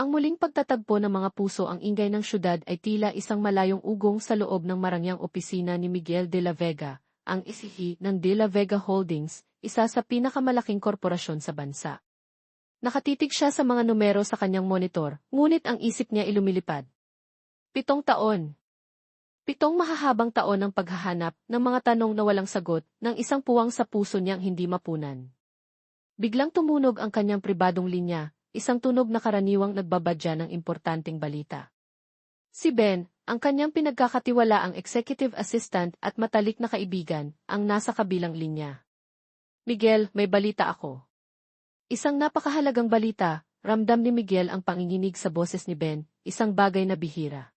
Ang muling pagtatagpo ng mga puso ang ingay ng syudad ay tila isang malayong ugong sa loob ng marangyang opisina ni Miguel de la Vega, ang isihi ng De La Vega Holdings, isa sa pinakamalaking korporasyon sa bansa. Nakatitig siya sa mga numero sa kanyang monitor, ngunit ang isip niya ay lumilipad. 7 taon. 7 mahahabang taon ng paghahanap ng mga tanong na walang sagot ng isang puwang sa puso niyang hindi mapunan. Biglang tumunog ang kanyang pribadong linya, isang tunog na karaniwang nagbabadya ng importanteng balita. Si Ben, ang kanyang pinagkakatiwalaang executive assistant at matalik na kaibigan, ang nasa kabilang linya. Miguel, may balita ako. Isang napakahalagang balita, ramdam ni Miguel ang panginginig sa boses ni Ben, isang bagay na bihira.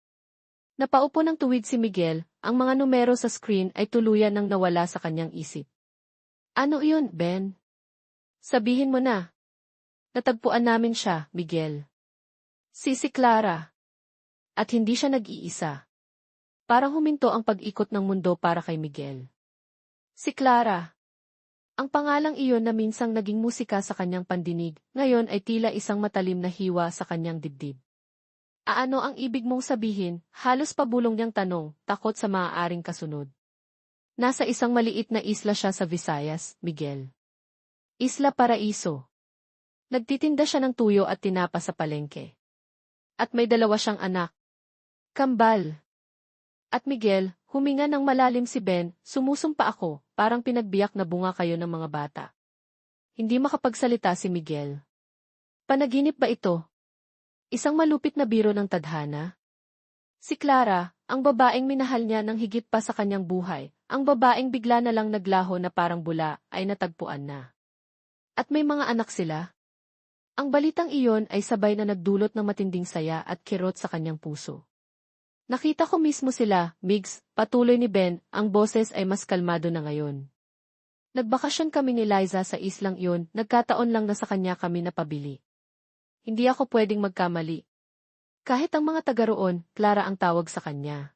Napaupo ng tuwid si Miguel, ang mga numero sa screen ay tuluyan nang nawala sa kanyang isip. Ano iyon, Ben? Sabihin mo na. Natagpuan namin siya, Miguel. Si Clara. At hindi siya nag-iisa. Parang huminto ang pag-ikot ng mundo para kay Miguel. Si Clara. Ang pangalang iyon na minsang naging musika sa kanyang pandinig, ngayon ay tila isang matalim na hiwa sa kanyang dibdib. Ano ang ibig mong sabihin? Halos pabulong niyang tanong, takot sa maaaring kasunod. Nasa isang maliit na isla siya sa Visayas, Miguel. Isla Paraiso. Nagtitinda siya ng tuyo at tinapa sa palengke. At may 2 siyang anak. Kambal. At Miguel, huminga ng malalim si Ben, sumusumpa ako, parang pinagbiyak na bunga kayo ng mga bata. Hindi makapagsalita si Miguel. Panaginip ba ito? Isang malupit na biro ng tadhana? Si Clara, ang babaeng minahal niya ng higit pa sa kanyang buhay, ang babaeng bigla na lang naglaho na parang bula, ay natagpuan na. At may mga anak sila? Ang balitang iyon ay sabay na nagdulot ng matinding saya at kirot sa kanyang puso. Nakita ko mismo sila, Migs, patuloy ni Ben, ang boses ay mas kalmado na ngayon. Nagbakasyon kami ni Liza sa islang iyon, nagkataon lang na sa kanya kami napabili. Hindi ako pwedeng magkamali. Kahit ang mga taga roon, Clara ang tawag sa kanya.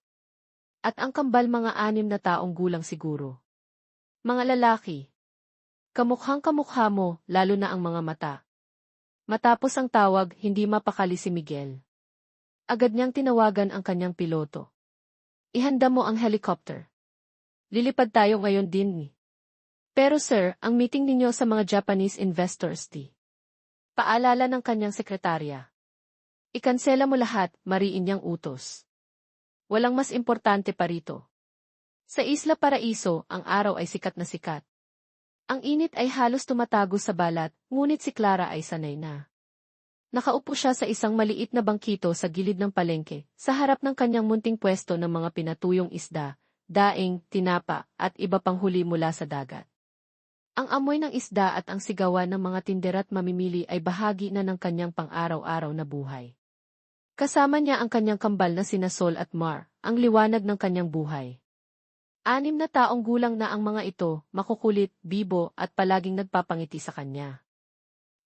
At ang kambal mga 6 na taong gulang siguro. Mga lalaki. Kamukhang kamukha mo, lalo na ang mga mata. Matapos ang tawag, hindi mapakali si Miguel. Agad niyang tinawagan ang kanyang piloto. Ihanda mo ang helicopter. Lilipad tayo ngayon din ni. Pero sir, ang meeting ninyo sa mga Japanese investors di. Paalala ng kanyang sekretarya. Ikansela mo lahat, mariin niyang utos. Walang mas importante pa rito. Sa Isla Paraiso, ang araw ay sikat na sikat. Ang init ay halos tumatago sa balat, ngunit si Clara ay sanay na. Nakaupo siya sa isang maliit na bangkito sa gilid ng palengke, sa harap ng kanyang munting pwesto ng mga pinatuyong isda, daing, tinapa, at iba pang huli mula sa dagat. Ang amoy ng isda at ang sigawan ng mga tindera't mamimili ay bahagi na ng kanyang pang-araw-araw na buhay. Kasama niya ang kanyang kambal na sina Sol at Mar, ang liwanag ng kanyang buhay. 6 na taong gulang na ang mga ito, makukulit, bibo, at palaging nagpapangiti sa kanya.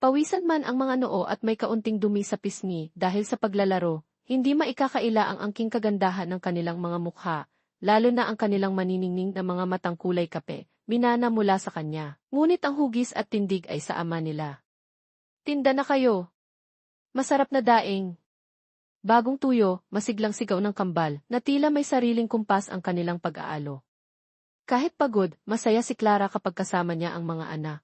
Pawisan man ang mga noo at may kaunting dumi sa pisngi dahil sa paglalaro, hindi maikakaila ang angking kagandahan ng kanilang mga mukha, lalo na ang kanilang maniningning na mga matang kulay kape, minana mula sa kanya. Ngunit ang hugis at tindig ay sa ama nila. Tinda na kayo. Masarap na daing. Bagong tuyo, masiglang sigaw ng kambal, na tila may sariling kumpas ang kanilang pag-aalo. Kahit pagod, masaya si Clara kapag kasama niya ang mga anak.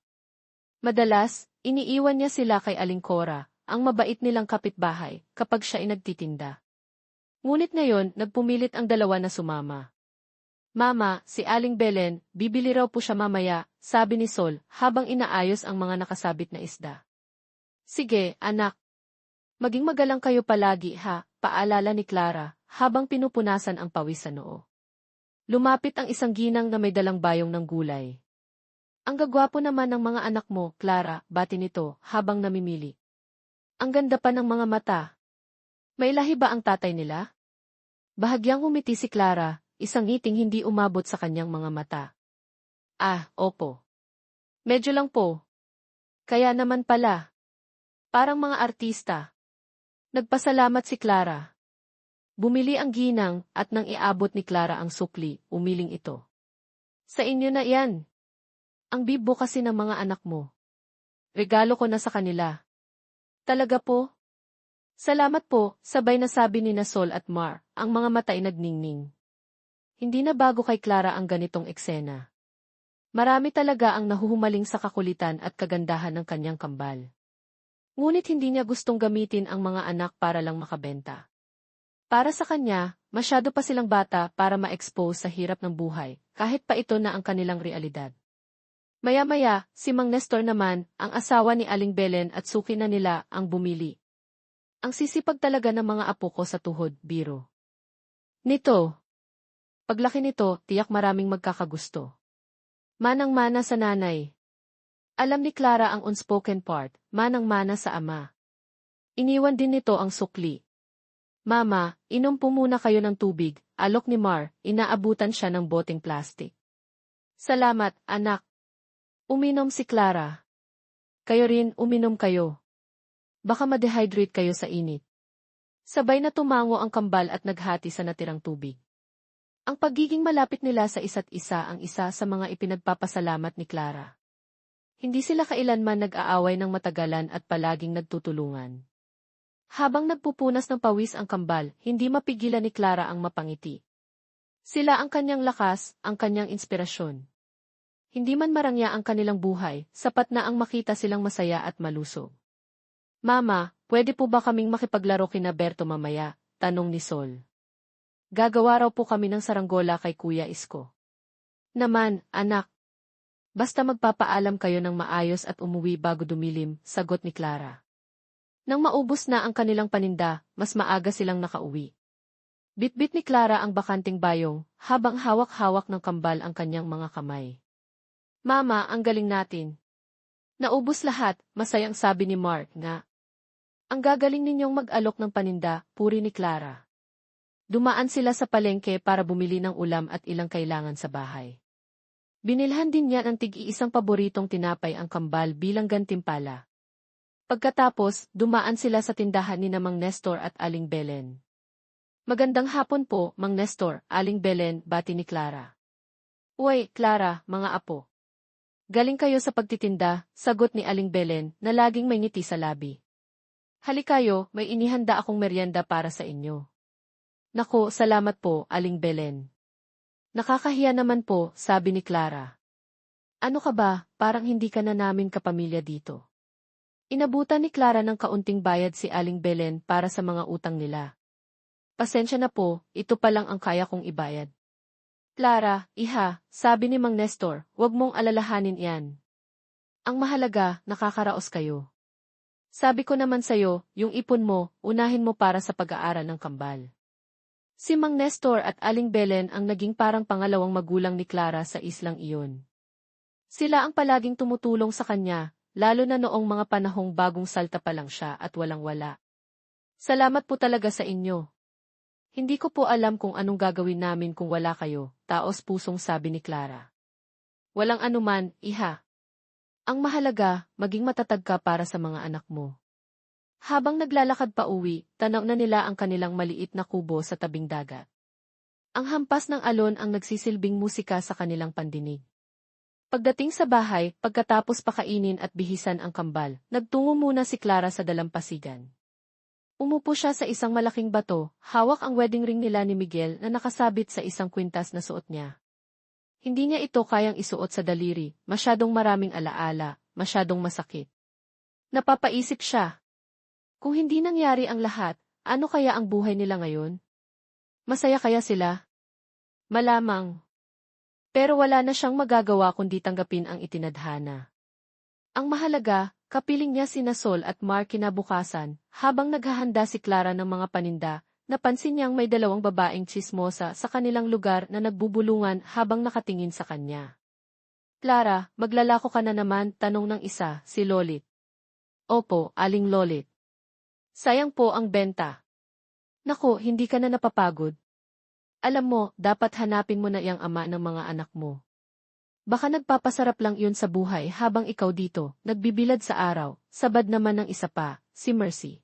Madalas, iniiwan niya sila kay Aling Cora, ang mabait nilang kapitbahay, kapag siya ay nagtitinda. Ngunit ngayon, nagpumilit ang 2 na sumama. Mama, si Aling Belen, bibili raw po siya mamaya, sabi ni Sol, habang inaayos ang mga nakasabit na isda. Sige, anak. Maging magalang kayo palagi ha, paalala ni Clara, habang pinupunasan ang pawis sa noo. Lumapit ang isang ginang na may dalang bayong ng gulay. Ang gagwapo naman ng mga anak mo, Clara, bati nito, habang namimili. Ang ganda pa ng mga mata. May lahi ba ang tatay nila? Bahagyang humiti si Clara, isang ngiting hindi umabot sa kanyang mga mata. Ah, opo. Medyo lang po. Kaya naman pala. Parang mga artista. Nagpasalamat si Clara. Bumili ang ginang at nang iabot ni Clara ang sukli, umiling ito. Sa inyo na yan. Ang bibo kasi ng mga anak mo. Regalo ko na sa kanila. Talaga po? Salamat po, sabay na sabi ni na Sol at Mar, ang mga mata ay nagningning. Hindi na bago kay Clara ang ganitong eksena. Marami talaga ang nahuhumaling sa kakulitan at kagandahan ng kanyang kambal. Ngunit hindi niya gustong gamitin ang mga anak para lang makabenta. Para sa kanya, masyado pa silang bata para ma-expose sa hirap ng buhay, kahit pa ito na ang kanilang realidad. Maya-maya, si Mang Nestor naman, ang asawa ni Aling Belen at suki na nila, ang bumili. Ang sisipag talaga ng mga apo ko sa tuhod, biro. Nito. Paglaki nito, tiyak maraming magkakagusto. Manang-mana sa nanay. Alam ni Clara ang unspoken part, manang-mana sa ama. Iniwan din nito ang sukli. Mama, inom po muna kayo ng tubig, alok ni Mar, inaabutan siya ng boteng plastic. Salamat, anak. Uminom si Clara. Kayo rin, uminom kayo. Baka ma-dehydrate kayo sa init. Sabay na tumango ang kambal at naghati sa natirang tubig. Ang pagiging malapit nila sa isa't isa ang isa sa mga ipinagpapasalamat ni Clara. Hindi sila kailanman nag-aaway ng matagalan at palaging nagtutulungan. Habang nagpupunas ng pawis ang kambal, hindi mapigilan ni Clara ang mapangiti. Sila ang kanyang lakas, ang kanyang inspirasyon. Hindi man marangya ang kanilang buhay, sapat na ang makita silang masaya at malusog. Mama, pwede po ba kaming makipaglaro kina Berto mamaya? Tanong ni Sol. Gagawa raw po kami ng saranggola kay Kuya Isko. Naman, anak. Basta magpapaalam kayo ng maayos at umuwi bago dumilim, sagot ni Clara. Nang maubos na ang kanilang paninda, mas maaga silang nakauwi. Bitbit ni Clara ang bakanting bayong, habang hawak-hawak ng kambal ang kanyang mga kamay. Mama, ang galing natin. Naubos lahat, masayang sabi ni Mark nga. Ang gagaling ninyong mag-alok ng paninda, puri ni Clara. Dumaan sila sa palengke para bumili ng ulam at ilang kailangan sa bahay. Binilhan din niya ng tig-iisang paboritong tinapay ang kambal bilang gantimpala. Pagkatapos, dumaan sila sa tindahan ni Mang Nestor at Aling Belen. Magandang hapon po, Mang Nestor, Aling Belen, bati ni Clara. Uy, Clara, mga apo. Galing kayo sa pagtitinda, sagot ni Aling Belen na laging may ngiti sa labi. Halikayo, may inihanda akong merienda para sa inyo. Nako, salamat po, Aling Belen. Nakakahiya naman po, sabi ni Clara. Ano ka ba, parang hindi ka na namin kapamilya dito. Inabutan ni Clara ng kaunting bayad si Aling Belen para sa mga utang nila. Pasensya na po, ito pa lang ang kaya kong ibayad. Clara, iha, sabi ni Mang Nestor, huwag mong alalahanin yan. Ang mahalaga, nakakaraos kayo. Sabi ko naman sayo, yung ipon mo, unahin mo para sa pag-aaral ng kambal. Si Mang Nestor at Aling Belen ang naging parang pangalawang magulang ni Clara sa islang iyon. Sila ang palaging tumutulong sa kanya, lalo na noong mga panahong bagong salta pa lang siya at walang-wala. Salamat po talaga sa inyo. Hindi ko po alam kung anong gagawin namin kung wala kayo, taos pusong sabi ni Clara. Walang anuman, iha. Ang mahalaga, maging matatag ka para sa mga anak mo. Habang naglalakad pa uwi, tanaw na nila ang kanilang maliit na kubo sa tabing dagat. Ang hampas ng alon ang nagsisilbing musika sa kanilang pandinig. Pagdating sa bahay, pagkatapos pakainin at bihisan ang kambal, nagtungo muna si Clara sa dalampasigan. Umupo siya sa isang malaking bato, hawak ang wedding ring nila ni Miguel na nakasabit sa isang kwintas na suot niya. Hindi niya ito kayang isuot sa daliri, masyadong maraming alaala, masyadong masakit. Napapaisip siya. Kung hindi nangyari ang lahat, ano kaya ang buhay nila ngayon? Masaya kaya sila? Malamang. Pero wala na siyang magagawa kundi tanggapin ang itinadhana. Ang mahalaga, kapiling niya sina Sol at Mar kinabukasan, habang naghahanda si Clara ng mga paninda, napansin niyang may dalawang babaeng tsismosa sa kanilang lugar na nagbubulungan habang nakatingin sa kanya. Clara, maglalako ka na naman, tanong ng isa, si Lolit. Opo, Aling Lolit. Sayang po ang benta. Naku, hindi ka na napapagod. Alam mo, dapat hanapin mo na iyang ama ng mga anak mo. Baka nagpapasarap lang yun sa buhay habang ikaw dito, nagbibilad sa araw, sabad naman ng isa pa, si Mercy.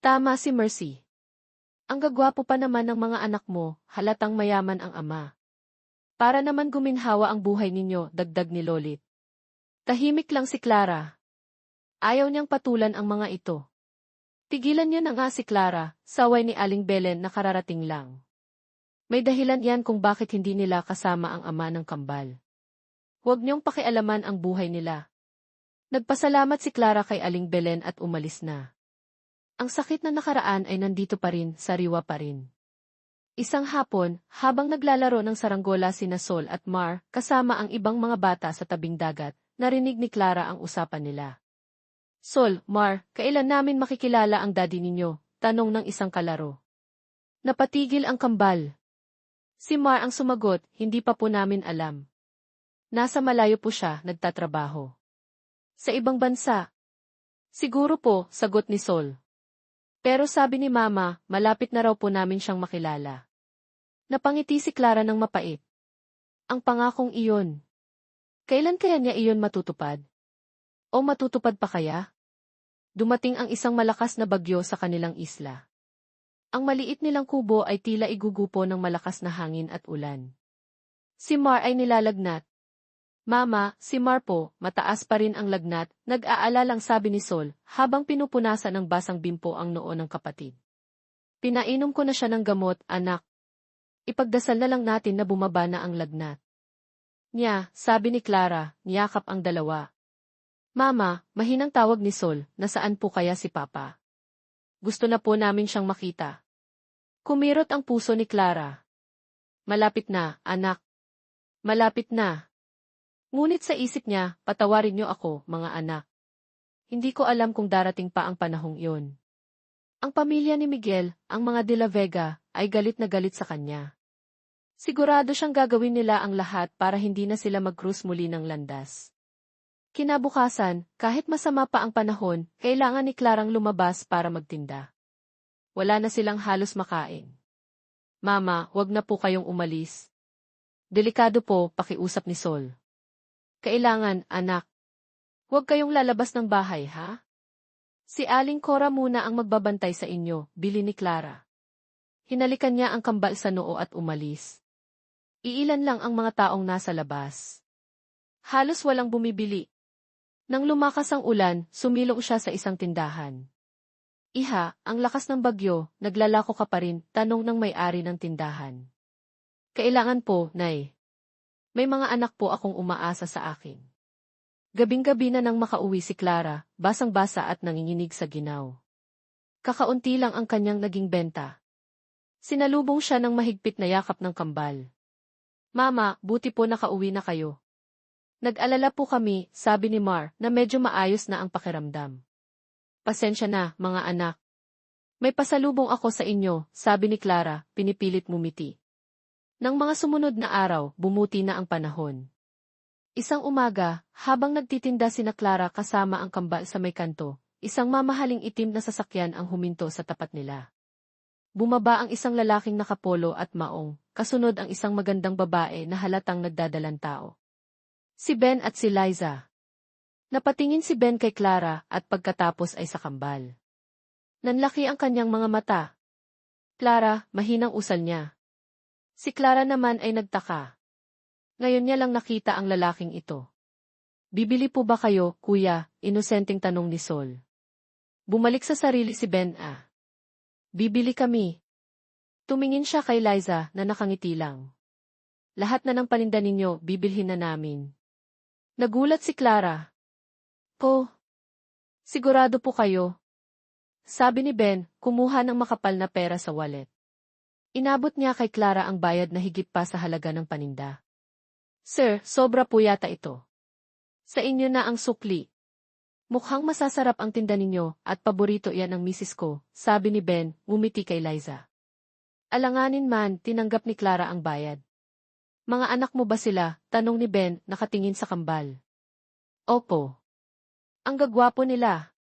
Tama si Mercy. Ang gagwapo pa naman ng mga anak mo, halatang mayaman ang ama. Para naman guminhawa ang buhay ninyo, dagdag ni Lolit. Tahimik lang si Clara. Ayaw niyang patulan ang mga ito. Tigilan niyo na nga si Clara, saway ni Aling Belen na kararating lang. May dahilan yan kung bakit hindi nila kasama ang ama ng kambal. Huwag niyong pakialaman ang buhay nila. Nagpasalamat si Clara kay Aling Belen at umalis na. Ang sakit na nakaraan ay nandito pa rin, sariwa pa rin. Isang hapon, habang naglalaro ng saranggola sina Sol at Mar, kasama ang ibang mga bata sa tabing dagat, narinig ni Clara ang usapan nila. Sol, Mar, kailan namin makikilala ang daddy ninyo? Tanong ng isang kalaro. Napatigil ang kambal. Si Mar ang sumagot, hindi pa po namin alam. Nasa malayo po siya, nagtatrabaho. Sa ibang bansa. Siguro po, sagot ni Sol. Pero sabi ni Mama, malapit na raw po namin siyang makilala. Napangiti si Clara ng mapait. Ang pangakong iyon. Kailan kaya niya iyon matutupad? O matutupad pa kaya? Dumating ang isang malakas na bagyo sa kanilang isla. Ang maliit nilang kubo ay tila igugupo ng malakas na hangin at ulan. Si Mar ay nilalagnat. Mama, si Mar po, mataas pa rin ang lagnat, nag-aalalang sabi ni Sol, habang pinupunasan ng basang bimpo ang noo ng kapatid. Pinainom ko na siya ng gamot, anak. Ipagdasal na lang natin na bumaba na ang lagnat. Nya, sabi ni Clara, niyakap ang dalawa. Mama, mahinang tawag ni Sol, nasaan po kaya si Papa? Gusto na po namin siyang makita. Kumirot ang puso ni Clara. Malapit na, anak. Malapit na. Ngunit sa isip niya, patawarin niyo ako, mga anak. Hindi ko alam kung darating pa ang panahong iyon. Ang pamilya ni Miguel, ang mga De La Vega, ay galit na galit sa kanya. Sigurado siyang gagawin nila ang lahat para hindi na sila mag-cruise muli ng landas. Kinabukasan, kahit masama pa ang panahon, kailangan ni Clarang lumabas para magtinda. Wala na silang halos makain. Mama, wag na po kayong umalis. Delikado po, pakiusap ni Sol. Kailangan, anak. Huwag kayong lalabas ng bahay, ha? Si Aling Cora muna ang magbabantay sa inyo, bili ni Clara. Hinalikan niya ang kambal sa noo at umalis. Iilan lang ang mga taong nasa labas. Halos walang bumibili. Nang lumakas ang ulan, sumilong siya sa isang tindahan. Iha, ang lakas ng bagyo, naglalako ka pa rin, tanong ng may-ari ng tindahan. Kailangan po, Nay. May mga anak po akong umaasa sa akin. Gabing-gabi na nang makauwi si Clara, basang-basa at nanginginig sa ginaw. Kakaunti lang ang kanyang naging benta. Sinalubong siya ng mahigpit na yakap ng kambal. Mama, buti po nakauwi na kayo. Nag-alala po kami, sabi ni Mar, na medyo maayos na ang pakiramdam. Pasensya na, mga anak. May pasalubong ako sa inyo, sabi ni Clara, pinipilit mumiti. Nang mga sumunod na araw, bumuti na ang panahon. Isang umaga, habang nagtitinda sina Clara kasama ang kambal sa may kanto, isang mamahaling itim na sasakyan ang huminto sa tapat nila. Bumaba ang isang lalaking nakapolo at maong, kasunod ang isang magandang babae na halatang nagdadalang tao. Si Ben at si Liza. Napatingin si Ben kay Clara at pagkatapos ay sa kambal. Nanlaki ang kanyang mga mata. Clara, mahinang usal niya. Si Clara naman ay nagtaka. Ngayon niya lang nakita ang lalaking ito. Bibili po ba kayo, kuya? Inosenteng tanong ni Sol. Bumalik sa sarili si Ben. Bibili kami. Tumingin siya kay Liza na nakangiti lang. Lahat na ng paninda ninyo, bibilhin na namin. Nagulat si Clara. Po. Sigurado po kayo. Sabi ni Ben, kumuha ng makapal na pera sa wallet. Inabot niya kay Clara ang bayad na higit pa sa halaga ng paninda. Sir, sobra po yata ito. Sa inyo na ang sukli. Mukhang masasarap ang tinda ninyo at paborito yan ng misis ko, sabi ni Ben, ngumiti kay Liza. Alanganin man, tinanggap ni Clara ang bayad. Mga anak mo ba sila? Tanong ni Ben, nakatingin sa kambal. Opo. Ang gagwapo nila.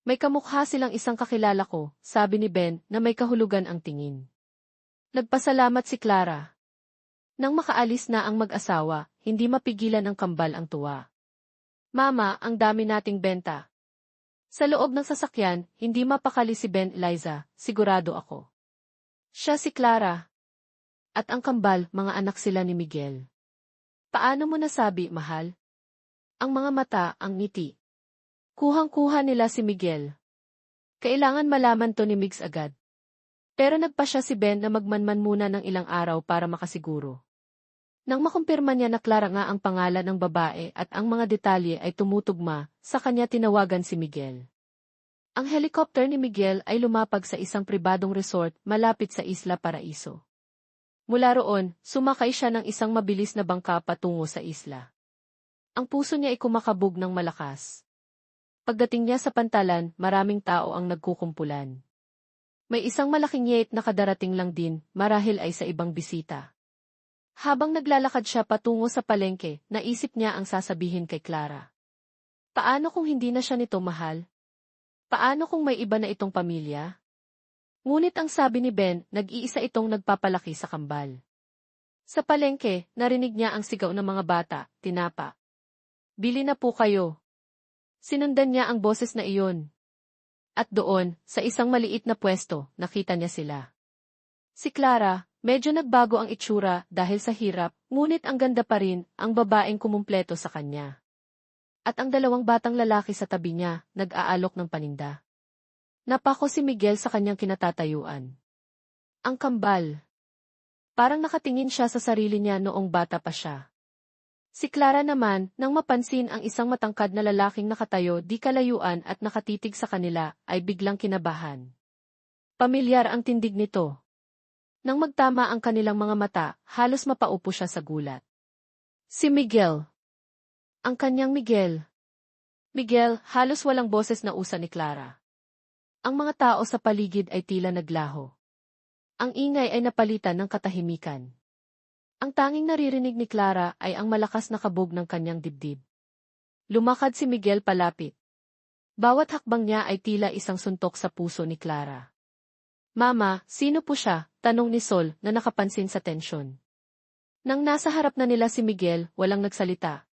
May kamukha silang isang kakilala ko, sabi ni Ben na may kahulugan ang tingin. Nagpasalamat si Clara. Nang makaalis na ang mag-asawa, hindi mapigilan ng kambal ang tuwa. Mama, ang dami nating benta. Sa loob ng sasakyan, hindi mapakali si Ben Liza, sigurado ako. Siya si Clara. At ang kambal, mga anak sila ni Miguel. Paano mo nasabi, mahal? Ang mga mata, ang ngiti. Kuhang-kuha nila si Miguel. Kailangan malaman to ni Migs agad. Pero nagpasya si Ben na magmanman muna ng ilang araw para makasiguro. Nang makumpirma niya na Clara nga ang pangalan ng babae at ang mga detalye ay tumutugma, sa kanya tinawagan si Miguel. Ang helicopter ni Miguel ay lumapag sa isang pribadong resort malapit sa Isla Paraiso. Mula roon, sumakay siya ng isang mabilis na bangka patungo sa isla. Ang puso niya ay kumakabog ng malakas. Pagdating niya sa pantalan, maraming tao ang nagkukumpulan. May isang malaking yate na kadarating lang din, marahil ay sa ibang bisita. Habang naglalakad siya patungo sa palengke, naisip niya ang sasabihin kay Clara. Paano kung hindi na siya nito mahal? Paano kung may iba na itong pamilya? Ngunit ang sabi ni Ben, nag-iisa itong nagpapalaki sa kambal. Sa palengke, narinig niya ang sigaw ng mga bata, tinapa. Bili na po kayo. Sinundan niya ang boses na iyon. At doon, sa isang maliit na pwesto, nakita niya sila. Si Clara, medyo nagbago ang itsura dahil sa hirap, ngunit ang ganda pa rin ang babaeng kumumpleto sa kanya. At ang dalawang batang lalaki sa tabi niya, nag-aalok ng paninda. Napako si Miguel sa kanyang kinatatayuan. Ang kambal. Parang nakatingin siya sa sarili niya noong bata pa siya. Si Clara naman, nang mapansin ang isang matangkad na lalaking nakatayo di kalayuan at nakatitig sa kanila, ay biglang kinabahan. Pamilyar ang tindig nito. Nang magtama ang kanilang mga mata, halos mapaupo siya sa gulat. Si Miguel. Ang kanyang Miguel. Miguel, halos walang boses na usa ni Clara. Ang mga tao sa paligid ay tila naglaho. Ang ingay ay napalitan ng katahimikan. Ang tanging naririnig ni Clara ay ang malakas na kabog ng kanyang dibdib. Lumakad si Miguel palapit. Bawat hakbang niya ay tila isang suntok sa puso ni Clara. Mama, sino po siya? Tanong ni Sol na nakapansin sa tensyon. Nang nasa harap na nila si Miguel, walang nagsalita.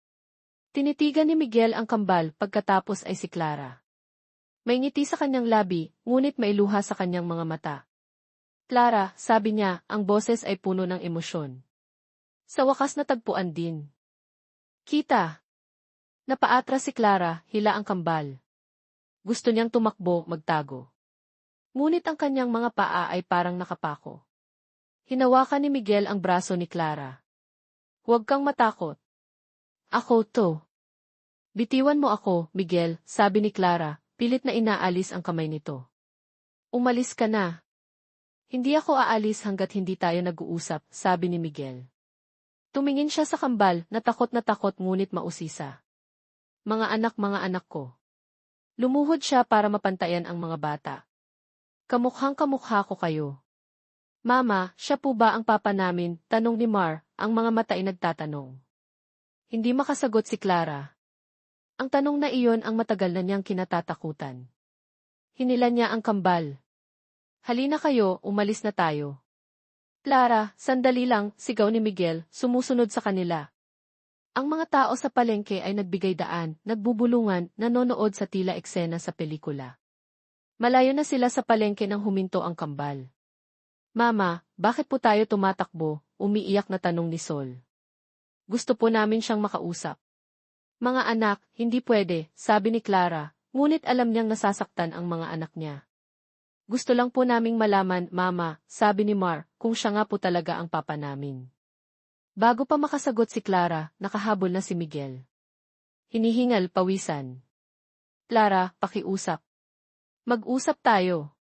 Tinitigan ni Miguel ang kambal pagkatapos ay si Clara. May ngiti sa kanyang labi, ngunit may luha sa kanyang mga mata. Clara, sabi niya, ang boses ay puno ng emosyon. Sa wakas natagpuan din. Kita. Napaatras si Clara, hila ang kambal. Gusto niyang tumakbo, magtago. Ngunit ang kanyang mga paa ay parang nakapako. Hinawakan ni Miguel ang braso ni Clara. Huwag kang matakot. Ako to. Bitiwan mo ako, Miguel, sabi ni Clara, pilit na inaalis ang kamay nito. Umalis ka na. Hindi ako aalis hanggat hindi tayo nag-uusap, sabi ni Miguel. Tumingin siya sa kambal, natakot ngunit mausisa. Mga anak ko. Lumuhod siya para mapantayan ang mga bata. Kamukhang kamukha ko kayo. Mama, siya po ba ang papa namin? Tanong ni Mar, ang mga mata ay nagtatanong. Hindi makasagot si Clara. Ang tanong na iyon ang matagal na niyang kinatatakutan. Hinila niya ang kambal. Halina kayo, umalis na tayo. Clara, sandali lang, sigaw ni Miguel, sumusunod sa kanila. Ang mga tao sa palengke ay nagbigay daan, nagbubulungan, nanonood sa tila eksena sa pelikula. Malayo na sila sa palengke nang huminto ang kambal. Mama, bakit po tayo tumatakbo? Umiiyak na tanong ni Sol. Gusto po namin siyang makausap. Mga anak, hindi pwede, sabi ni Clara, ngunit alam niyang nasasaktan ang mga anak niya. Gusto lang po naming malaman, Mama, sabi ni Mar, kung siya nga po talaga ang papa namin. Bago pa makasagot si Clara, nakahabol na si Miguel. Hinihingal, pawisan. Clara, pakiusap. Mag-usap tayo.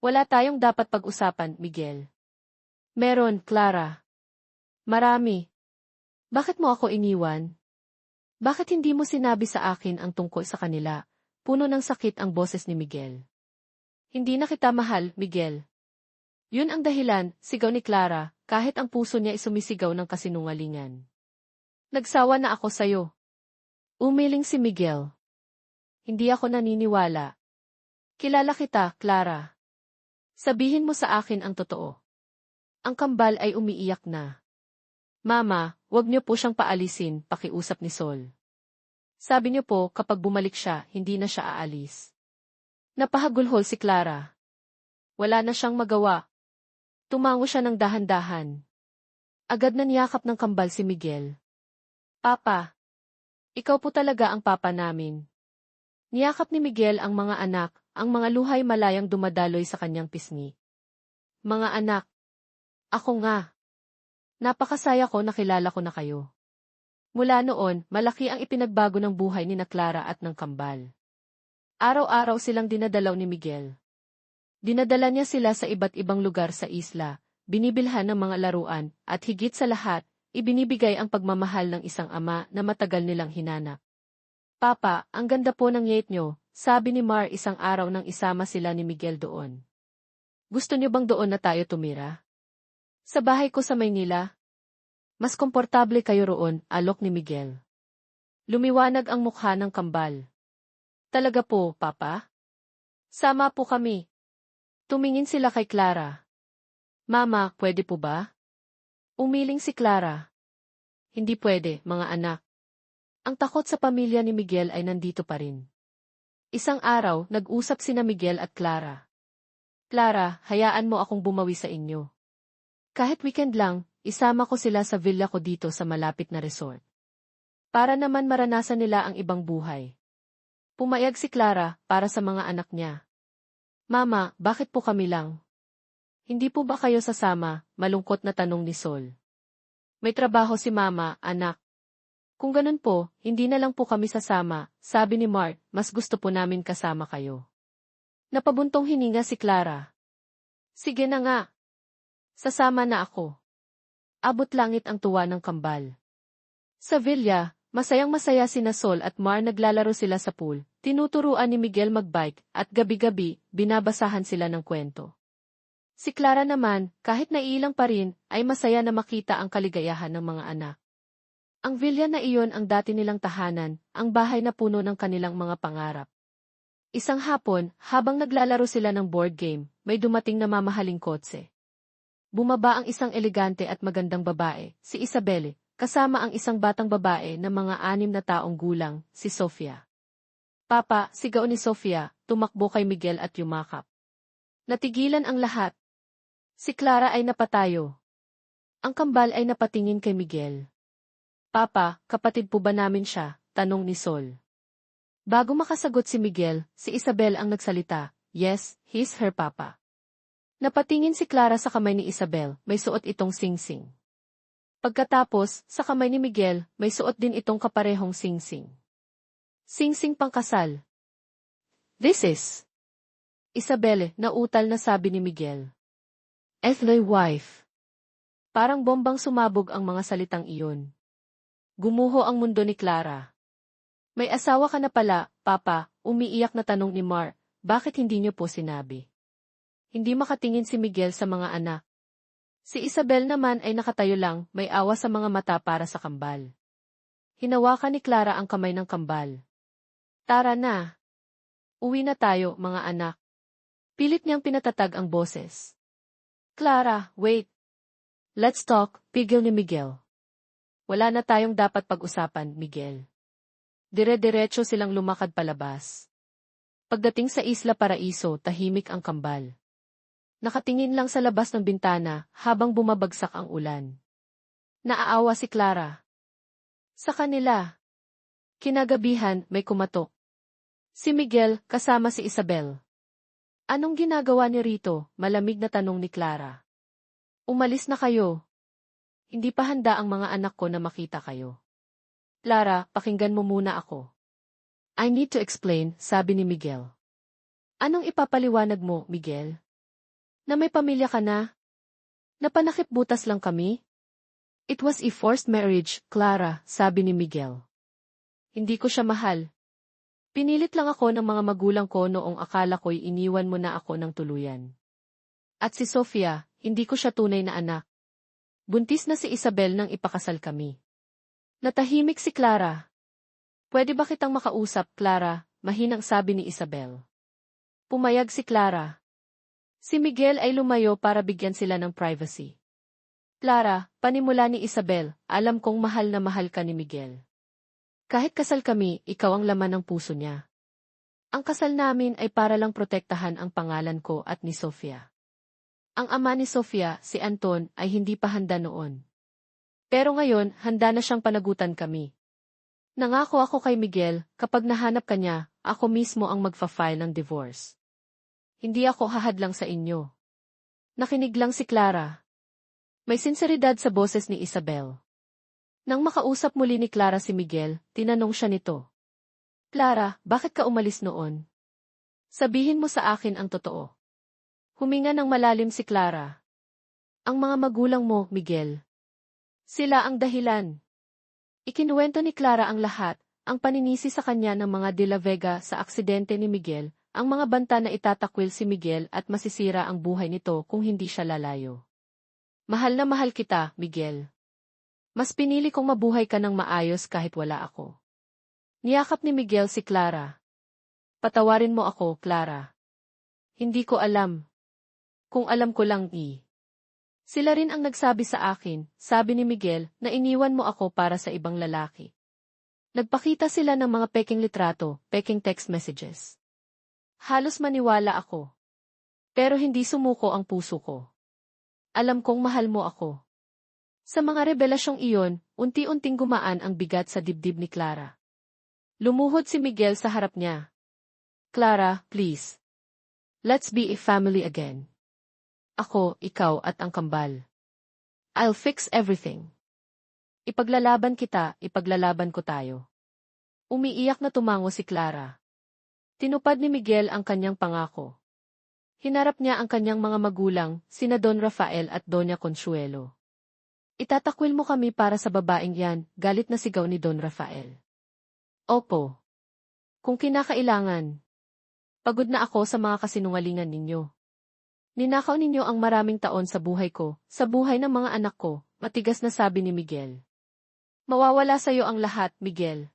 Wala tayong dapat pag-usapan, Miguel. Meron, Clara. Marami. Bakit mo ako iniwan? Bakit hindi mo sinabi sa akin ang tungkol sa kanila? Puno ng sakit ang boses ni Miguel. Hindi na kita mahal, Miguel. Yun ang dahilan, sigaw ni Clara, kahit ang puso niya ay sumisigaw ng kasinungalingan. Nagsawa na ako sayo. Umiling si Miguel. Hindi ako naniniwala. Kilala kita, Clara. Sabihin mo sa akin ang totoo. Ang kambal ay umiiyak na. Mama, wag niyo po siyang paalisin, pakiusap ni Sol. Sabi niyo po, kapag bumalik siya, hindi na siya aalis. Napahagulhol si Clara. Wala na siyang magawa. Tumango siya ng dahan-dahan. Agad na niyakap ng kambal si Miguel. Papa, ikaw po talaga ang papa namin. Niyakap ni Miguel ang mga anak, ang mga luhay malayang dumadaloy sa kanyang pisngi. Mga anak, ako nga. Napakasaya ko nakilala ko na kayo. Mula noon, malaki ang ipinagbago ng buhay ni na Clara at ng kambal. Araw-araw silang dinadalaw ni Miguel. Dinadala niya sila sa iba't ibang lugar sa isla, binibilhan ng mga laruan, at higit sa lahat, ibinibigay ang pagmamahal ng isang ama na matagal nilang hinanap. Papa, ang ganda po ng yate nyo, sabi ni Mar isang araw nang isama sila ni Miguel doon. Gusto niyo bang doon na tayo tumira? Sa bahay ko sa Maynila? Mas komportable kayo roon, alok ni Miguel. Lumiwanag ang mukha ng kambal. Talaga po, Papa? Sama po kami. Tumingin sila kay Clara. Mama, pwede po ba? Umiling si Clara. Hindi pwede, mga anak. Ang takot sa pamilya ni Miguel ay nandito pa rin. Isang araw, nag-usap sina Miguel at Clara. Clara, hayaan mo akong bumawi sa inyo. Kahit weekend lang, isama ko sila sa villa ko dito sa malapit na resort. Para naman maranasan nila ang ibang buhay. Pumayag si Clara para sa mga anak niya. Mama, bakit po kami lang? Hindi po ba kayo sasama? Malungkot na tanong ni Sol. May trabaho si Mama, anak. Kung ganun po, hindi na lang po kami sasama, sabi ni Mark, mas gusto po namin kasama kayo. Napabuntong hininga si Clara. Sige na nga. Sasama na ako. Abot langit ang tuwa ng kambal. Sa villa, masayang-masaya sina Sol at Mar naglalaro sila sa pool, tinuturuan ni Miguel magbike, at gabi-gabi, binabasahan sila ng kwento. Si Clara naman, kahit naiilang pa rin, ay masaya na makita ang kaligayahan ng mga anak. Ang villa na iyon ang dati nilang tahanan, ang bahay na puno ng kanilang mga pangarap. Isang hapon, habang naglalaro sila ng board game, may dumating na mamahaling kotse. Bumaba ang isang elegante at magandang babae, si Isabelle, kasama ang isang batang babae na mga 6 na taong gulang, si Sofia. Papa, sigaw ni Sofia, tumakbo kay Miguel at yumakap. Natigilan ang lahat. Si Clara ay napatayo. Ang kambal ay napatingin kay Miguel. Papa, kapatid po ba namin siya? Tanong ni Sol. Bago makasagot si Miguel, si Isabel ang nagsalita, yes, he's her papa. Napatingin si Clara sa kamay ni Isabel, may suot itong singsing. Pagkatapos, sa kamay ni Miguel, may suot din itong kaparehong singsing. Singsing pangkasal. This is Isabel, nautal na sabi ni Miguel. Ethnoy wife. Parang bombang sumabog ang mga salitang iyon. Gumuho ang mundo ni Clara. May asawa ka na pala, Papa, umiiyak na tanong ni Mar, bakit hindi niyo po sinabi? Hindi makatingin si Miguel sa mga anak. Si Isabel naman ay nakatayo lang, may awa sa mga mata para sa kambal. Hinawakan ni Clara ang kamay ng kambal. Tara na. Uwi na tayo, mga anak. Pilit niyang pinatatag ang boses. Clara, wait. Let's talk, pigil ni Miguel. Wala na tayong dapat pag-usapan, Miguel. Dire-diretso silang lumakad palabas. Pagdating sa Isla Paraiso, tahimik ang kambal. Nakatingin lang sa labas ng bintana habang bumabagsak ang ulan. Naaawa si Clara. Sa kanila. Kinagabihan, may kumatok. Si Miguel, kasama si Isabel. Anong ginagawa ni Rito? Malamig na tanong ni Clara. Umalis na kayo. Hindi pa handa ang mga anak ko na makita kayo. Clara, pakinggan mo muna ako. I need to explain, sabi ni Miguel. Anong ipapaliwanag mo, Miguel? Na may pamilya ka na? Napanakip butas lang kami? It was a forced marriage, Clara, sabi ni Miguel. Hindi ko siya mahal. Pinilit lang ako ng mga magulang ko noong akala ko'y iniwan mo na ako ng tuluyan. At si Sofia, hindi ko siya tunay na anak. Buntis na si Isabel nang ipakasal kami. Natahimik si Clara. Pwede ba kitang makausap, Clara? Mahinang sabi ni Isabel. Pumayag si Clara. Si Miguel ay lumayo para bigyan sila ng privacy. Clara, panimula ni Isabel, alam kong mahal na mahal ka ni Miguel. Kahit kasal kami, ikaw ang laman ng puso niya. Ang kasal namin ay para lang protektahan ang pangalan ko at ni Sofia. Ang ama ni Sofia, si Anton, ay hindi pa handa noon. Pero ngayon, handa na siyang panagutan kami. Nangako ako kay Miguel, kapag nahanap ka niya, ako mismo ang magfa-file ng divorce. Hindi ako hahadlang sa inyo. Nakinig lang si Clara. May sinseridad sa boses ni Isabel. Nang makausap muli ni Clara si Miguel, tinanong siya nito. Clara, bakit ka umalis noon? Sabihin mo sa akin ang totoo. Huminga ng malalim si Clara. Ang mga magulang mo, Miguel. Sila ang dahilan. Ikinuwento ni Clara ang lahat, ang paninisi sa kanya ng mga De La Vega sa aksidente ni Miguel, ang mga banta na itatakwil si Miguel at masisira ang buhay nito kung hindi siya lalayo. Mahal na mahal kita, Miguel. Mas pinili kong mabuhay ka ng maayos kahit wala ako. Niyakap ni Miguel si Clara. Patawarin mo ako, Clara. Hindi ko alam. Kung alam ko lang Sila rin ang nagsabi sa akin, sabi ni Miguel, na iniwan mo ako para sa ibang lalaki. Nagpakita sila ng mga peking litrato, peking text messages. Halos maniwala ako. Pero hindi sumuko ang puso ko. Alam kong mahal mo ako. Sa mga revelasyong iyon, unti-unting gumaan ang bigat sa dibdib ni Clara. Lumuhod si Miguel sa harap niya. Clara, please. Let's be a family again. Ako, ikaw at ang kambal. I'll fix everything. Ipaglalaban kita, ipaglalaban ko tayo. Umiiyak na tumango si Clara. Tinupad ni Miguel ang kanyang pangako. Hinarap niya ang kanyang mga magulang, sina Don Rafael at Doña Consuelo. Itatakwil mo kami para sa babaeng yan, galit na sigaw ni Don Rafael. Opo. Kung kinakailangan. Pagod na ako sa mga kasinungalingan ninyo. Ninakaw ninyo ang maraming taon sa buhay ko, sa buhay ng mga anak ko, matigas na sabi ni Miguel. Mawawala sa iyo ang lahat, Miguel.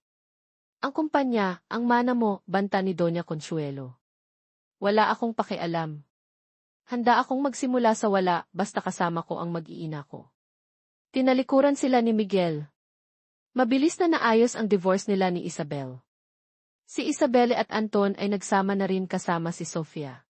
Ang kumpanya, ang mana mo, banta ni Doña Consuelo. Wala akong pakialam. Handa akong magsimula sa wala, basta kasama ko ang mag-iina ko. Tinalikuran sila ni Miguel. Mabilis na naayos ang divorce nila ni Isabel. Si Isabel at Anton ay nagsama na rin kasama si Sofia.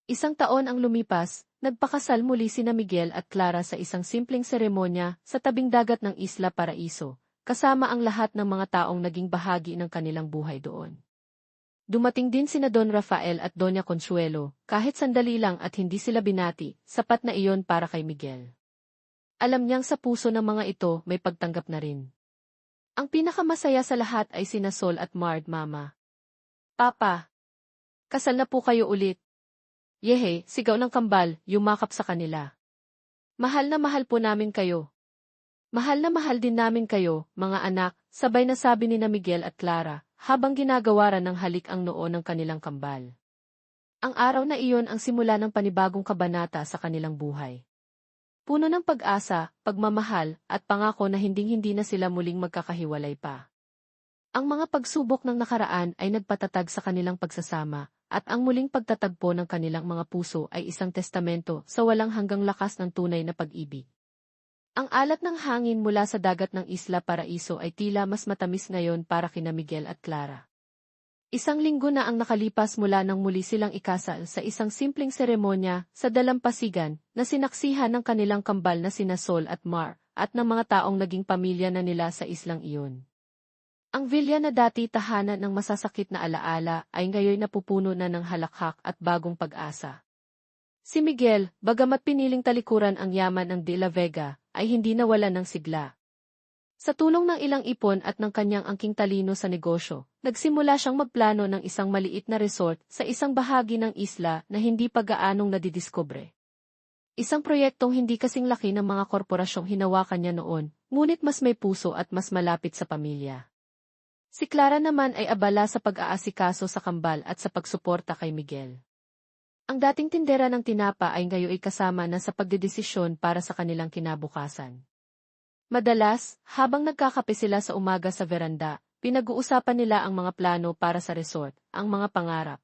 Isang taon ang lumipas, nagpakasal muli sina Miguel at Clara sa isang simpleng seremonya sa tabing dagat ng Isla Paraiso, kasama ang lahat ng mga taong naging bahagi ng kanilang buhay doon. Dumating din sina Don Rafael at Doña Consuelo, kahit sandali lang at hindi sila binati, sapat na iyon para kay Miguel. Alam niyang sa puso ng mga ito may pagtanggap na rin. Ang pinakamasaya sa lahat ay sina Sol at Mard, Mama. Papa, kasal na po kayo ulit. Yehe, sigaw ng kambal, yumakap sa kanila. Mahal na mahal po namin kayo. Mahal na mahal din namin kayo, mga anak, sabay na sabi ni na Miguel at Clara, habang ginagawaran ng halik ang noo ng kanilang kambal. Ang araw na iyon ang simula ng panibagong kabanata sa kanilang buhay. Puno ng pag-asa, pagmamahal, at pangako na hinding-hindi na sila muling magkakahiwalay pa. Ang mga pagsubok ng nakaraan ay nagpatatag sa kanilang pagsasama, at ang muling pagtatagpo ng kanilang mga puso ay isang testamento sa walang hanggang lakas ng tunay na pag-ibig. Ang alat ng hangin mula sa dagat ng Isla Paraiso ay tila mas matamis ngayon para kina Miguel at Clara. Isang linggo na ang nakalipas mula nang muli silang ikasal sa isang simpleng seremonya sa dalampasigan na sinaksihan ng kanilang kambal na sina Sol at Mar at ng mga taong naging pamilya na nila sa islang iyon. Ang villa na dati tahanan ng masasakit na alaala ay ngayon napupuno na ng halakhak at bagong pag-asa. Si Miguel, bagamat piniling talikuran ang yaman ng De La Vega, ay hindi nawalan ng sigla. Sa tulong ng ilang ipon at ng kanyang angking talino sa negosyo, nagsimula siyang magplano ng isang maliit na resort sa isang bahagi ng isla na hindi pa gaanong nadidiskubre. Isang proyektong hindi kasing laki ng mga korporasyong hinawakan niya noon, ngunit mas may puso at mas malapit sa pamilya. Si Clara naman ay abala sa pag-aasikaso sa kambal at sa pagsuporta kay Miguel. Ang dating tindera ng tinapa ay ngayon ay kasama na sa pagdedesisyon para sa kanilang kinabukasan. Madalas, habang nagkakape sila sa umaga sa veranda, pinag-uusapan nila ang mga plano para sa resort, ang mga pangarap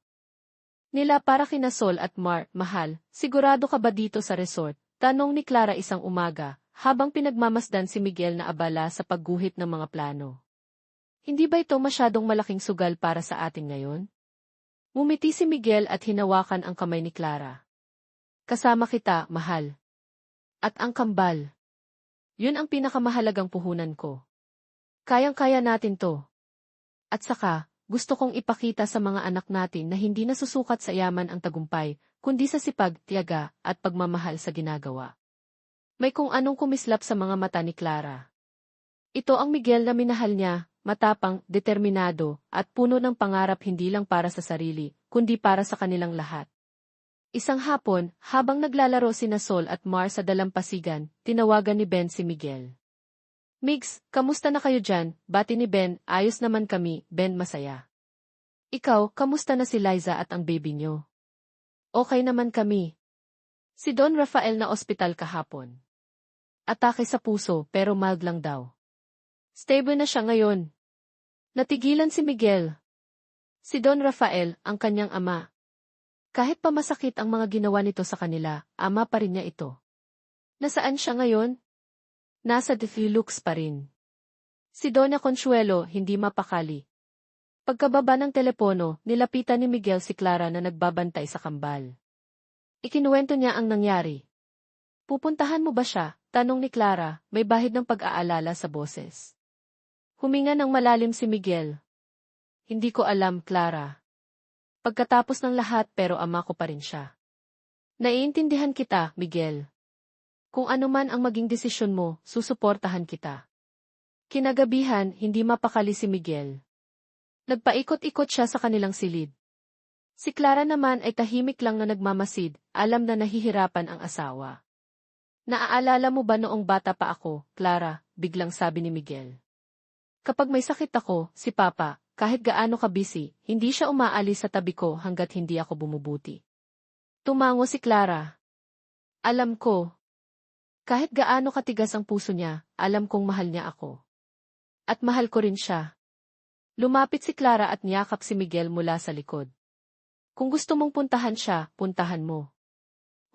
nila para kina Sol at Mar. Mahal, sigurado ka ba dito sa resort? Tanong ni Clara isang umaga, habang pinagmamasdan si Miguel na abala sa pagguhit ng mga plano. Hindi ba ito masyadong malaking sugal para sa atin ngayon? Ngumiti si Miguel at hinawakan ang kamay ni Clara. Kasama kita, mahal. At ang kambal. Yun ang pinakamahalagang puhunan ko. Kayang-kaya natin to. At saka, gusto kong ipakita sa mga anak natin na hindi nasusukat sa yaman ang tagumpay, kundi sa sipag, tiyaga, at pagmamahal sa ginagawa. May kung anong kumislap sa mga mata ni Clara. Ito ang Miguel na minahal niya, matapang, determinado, at puno ng pangarap hindi lang para sa sarili, kundi para sa kanilang lahat. Isang hapon, habang naglalaro sina Sol at Mar sa dalampasigan, tinawagan ni Ben si Miguel. Migs, kamusta na kayo dyan? Bati ni Ben, ayos naman kami, Ben masaya. Ikaw, kamusta na si Liza at ang baby nyo? Okay naman kami. Si Don Rafael na ospital kahapon. Atake sa puso pero mild lang daw. Stable na siya ngayon. Natigilan si Miguel. Si Don Rafael, ang kanyang ama. Kahit pa masakit ang mga ginawa nito sa kanila, ama pa rin niya ito. Nasaan siya ngayon? Nasa Defiluxe pa rin. Si Doña Consuelo hindi mapakali. Pagkababa ng telepono, nilapitan ni Miguel si Clara na nagbabantay sa kambal. Ikinuwento niya ang nangyari. Pupuntahan mo ba siya? Tanong ni Clara, may bahid ng pag-aalala sa boses. Huminga ng malalim si Miguel. Hindi ko alam, Clara. Pagkatapos ng lahat pero ama ko pa rin siya. Naiintindihan kita, Miguel. Kung ano man ang maging desisyon mo, susuportahan kita. Kinagabihan, hindi mapakali si Miguel. Nagpaikot-ikot siya sa kanilang silid. Si Clara naman ay tahimik lang na nagmamasid, alam na nahihirapan ang asawa. Naaalala mo ba noong bata pa ako, Clara, biglang sabi ni Miguel. Kapag may sakit ako, si Papa, kahit gaano ka busy, hindi siya umaalis sa tabi ko hanggat hindi ako bumubuti. Tumango si Clara. Alam ko. Kahit gaano katigas ang puso niya, alam kong mahal niya ako. At mahal ko rin siya. Lumapit si Clara at niyakap si Miguel mula sa likod. Kung gusto mong puntahan siya, puntahan mo.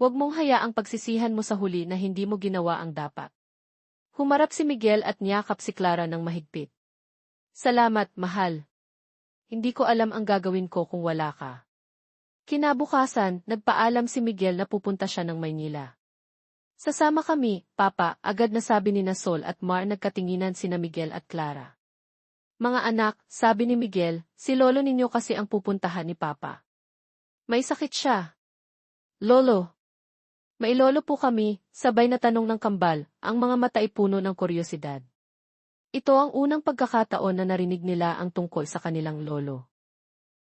Huwag mong hayaang pagsisihan mo sa huli na hindi mo ginawa ang dapat. Humarap si Miguel at niyakap si Clara ng mahigpit. Salamat, mahal. Hindi ko alam ang gagawin ko kung wala ka. Kinabukasan, nagpaalam si Miguel na pupunta siya ng Maynila. Sasama kami, Papa, agad na sabi ni Sol at Mar nagkatinginan sina Miguel at Clara. Mga anak, sabi ni Miguel, si lolo ninyo kasi ang pupuntahan ni Papa. May sakit siya. Lolo. May lolo po kami, sabay na tanong ng kambal, ang mga mata ay puno ng kuryosidad. Ito ang unang pagkakataon na narinig nila ang tungkol sa kanilang lolo.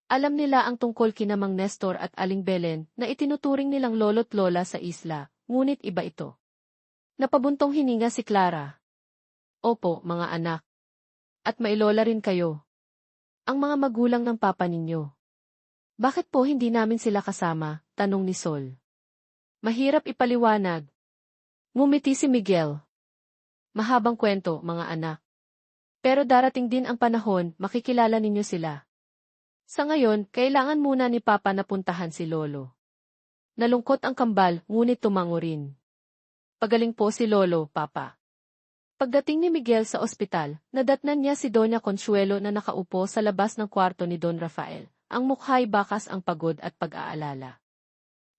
Alam nila ang tungkol kina Mang Nestor at Aling Belen na itinuturing nilang lolo't lola sa isla. Ngunit iba ito. Napabuntong hininga si Clara. Opo, mga anak. At may lola rin kayo. Ang mga magulang ng papa ninyo. Bakit po hindi namin sila kasama? Tanong ni Sol. Mahirap ipaliwanag. Ngumiti si Miguel. Mahabang kwento, mga anak. Pero darating din ang panahon, makikilala ninyo sila. Sa ngayon, kailangan muna ni Papa na puntahan si Lolo. Nalungkot ang kambal, ngunit tumango rin. Pagaling po si Lolo, Papa. Pagdating ni Miguel sa ospital, nadatnan niya si Doña Consuelo na nakaupo sa labas ng kwarto ni Don Rafael. Ang mukha'y bakas ang pagod at pag-aalala.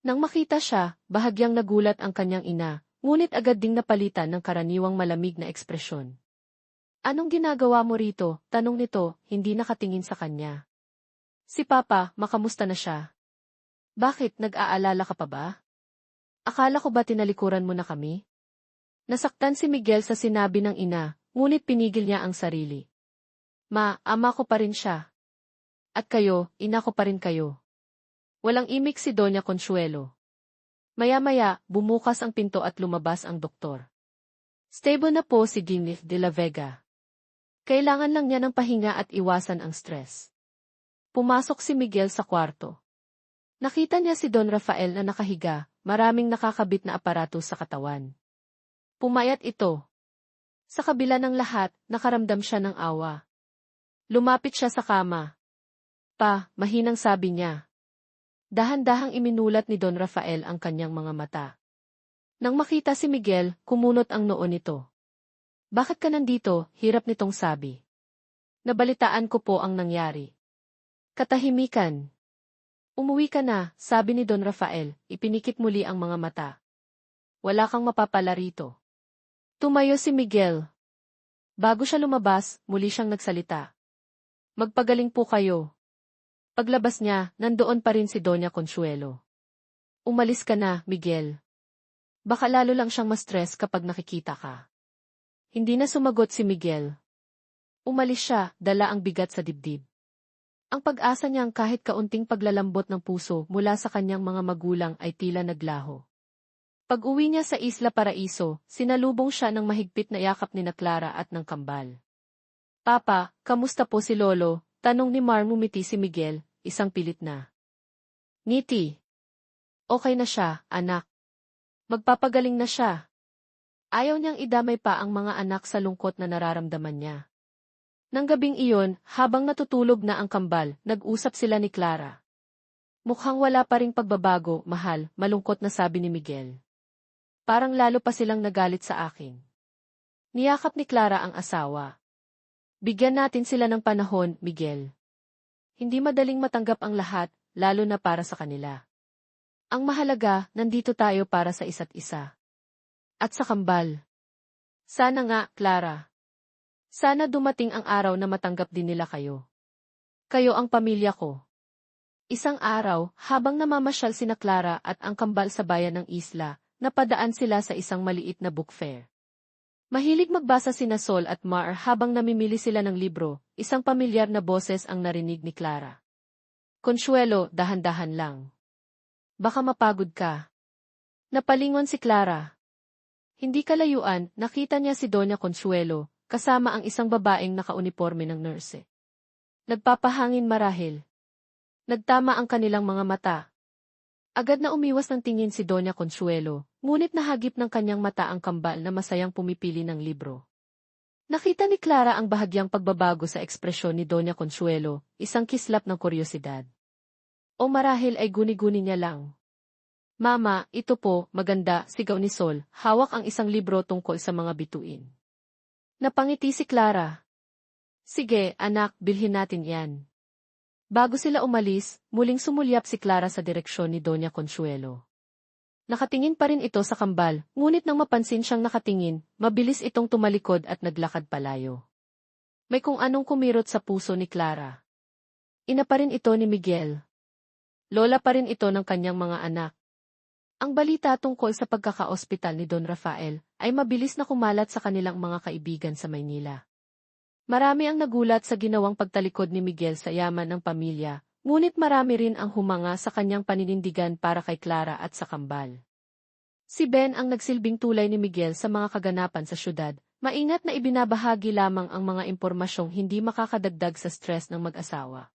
Nang makita siya, bahagyang nagulat ang kanyang ina, ngunit agad ding napalitan ng karaniwang malamig na ekspresyon. Anong ginagawa mo rito? Tanong nito, hindi nakatingin sa kanya. Si Papa, makamusta na siya? Bakit, nag-aalala ka pa ba? Akala ko ba tinalikuran mo na kami? Nasaktan si Miguel sa sinabi ng ina, ngunit pinigil niya ang sarili. Ma, ama ko pa rin siya. At kayo, ina ko pa rin kayo. Walang imik si Doña Consuelo. Maya-maya, bumukas ang pinto at lumabas ang doktor. Stable na po si Ginny de la Vega. Kailangan lang niya ng pahinga at iwasan ang stress. Pumasok si Miguel sa kwarto. Nakita niya si Don Rafael na nakahiga, maraming nakakabit na aparato sa katawan. Pumayat ito. Sa kabila ng lahat, nakaramdam siya ng awa. Lumapit siya sa kama. Pa, mahinang sabi niya. Dahan-dahang iminulat ni Don Rafael ang kanyang mga mata. Nang makita si Miguel, kumunot ang noo nito. Bakit ka nandito? Hirap nitong sabi. Nabalitaan ko po ang nangyari. Katahimikan. Umuwi ka na, sabi ni Don Rafael, ipinikit muli ang mga mata. Wala kang mapapala rito. Tumayo si Miguel. Bago siya lumabas, muli siyang nagsalita. Magpagaling po kayo. Paglabas niya, nandoon pa rin si Doña Consuelo. Umalis ka na, Miguel. Baka lalo lang siyang ma-stress kapag nakikita ka. Hindi na sumagot si Miguel. Umalis siya, dala ang bigat sa dibdib. Ang pag-asa niyang kahit kaunting paglalambot ng puso mula sa kanyang mga magulang ay tila naglaho. Pag-uwi niya sa Isla Paraiso, sinalubong siya ng mahigpit na yakap ni Clara at ng kambal. Papa, kamusta po si Lolo? Tanong ni Mar. Ngumiti si Miguel, isang pilit na ngiti. Okay na siya, anak. Magpapagaling na siya. Ayaw niyang idamay pa ang mga anak sa lungkot na nararamdaman niya. Nang gabing iyon, habang natutulog na ang kambal, nag-usap sila ni Clara. Mukhang wala pa ring pagbabago, mahal, malungkot na sabi ni Miguel. Parang lalo pa silang nagalit sa akin. Niyakap ni Clara ang asawa. Bigyan natin sila ng panahon, Miguel. Hindi madaling matanggap ang lahat, lalo na para sa kanila. Ang mahalaga, nandito tayo para sa isa't isa. At sa kambal. Sana nga, Clara. Sana dumating ang araw na matanggap din nila kayo. Kayo ang pamilya ko. Isang araw, habang namamasyal sina Clara at ang kambal sa bayan ng isla, napadaan sila sa isang maliit na book fair. Mahilig magbasa sina Sol at Mar habang namimili sila ng libro, isang pamilyar na boses ang narinig ni Clara. Consuelo, dahan-dahan lang. Baka mapagod ka. Napalingon si Clara. Hindi kalayuan, nakita niya si Doña Consuelo, kasama ang isang babaeng nakauniporme ng nurse. Nagpapahangin marahil. Nagtama ang kanilang mga mata. Agad na umiwas ng tingin si Doña Consuelo, ngunit nahagip ng kanyang mata ang kambal na masayang pumipili ng libro. Nakita ni Clara ang bahagyang pagbabago sa ekspresyon ni Doña Consuelo, isang kislap ng kuryosidad. O marahil ay guni-guni niya lang. Mama, ito po, maganda, sigaw ni Sol, hawak ang isang libro tungkol sa mga bituin. Napangiti si Clara. Sige, anak, bilhin natin yan. Bago sila umalis, muling sumulyap si Clara sa direksyon ni Doña Consuelo. Nakatingin pa rin ito sa kambal, ngunit nang mapansin siyang nakatingin, mabilis itong tumalikod at naglakad palayo. May kung anong kumirot sa puso ni Clara. Ina pa rin ito ni Miguel. Lola pa rin ito ng kanyang mga anak. Ang balita tungkol sa pagkaka-ospital ni Don Rafael ay mabilis na kumalat sa kanilang mga kaibigan sa Maynila. Marami ang nagulat sa ginawang pagtalikod ni Miguel sa yaman ng pamilya, ngunit marami rin ang humanga sa kanyang paninindigan para kay Clara at sa kambal. Si Ben ang nagsilbing tulay ni Miguel sa mga kaganapan sa syudad, maingat na ibinabahagi lamang ang mga impormasyong hindi makakadagdag sa stress ng mag-asawa.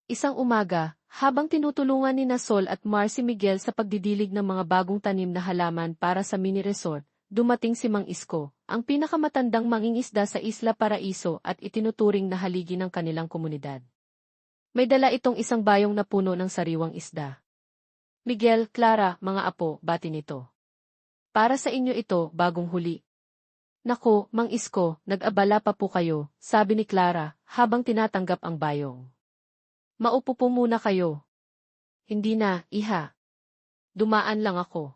Isang umaga, habang tinutulungan ni Sol at Mar si Miguel sa pagdidilig ng mga bagong tanim na halaman para sa mini-resort, dumating si Mang Isko, ang pinakamatandang mangingisda sa Isla Paraiso at itinuturing na haligi ng kanilang komunidad. May dala itong isang bayong na puno ng sariwang isda. Miguel, Clara, mga apo, bati nito. Para sa inyo ito, bagong huli. Nako, Mang Isko, nag-abala pa po kayo, sabi ni Clara, habang tinatanggap ang bayong. Maupo po muna kayo. Hindi na, iha. Dumaan lang ako.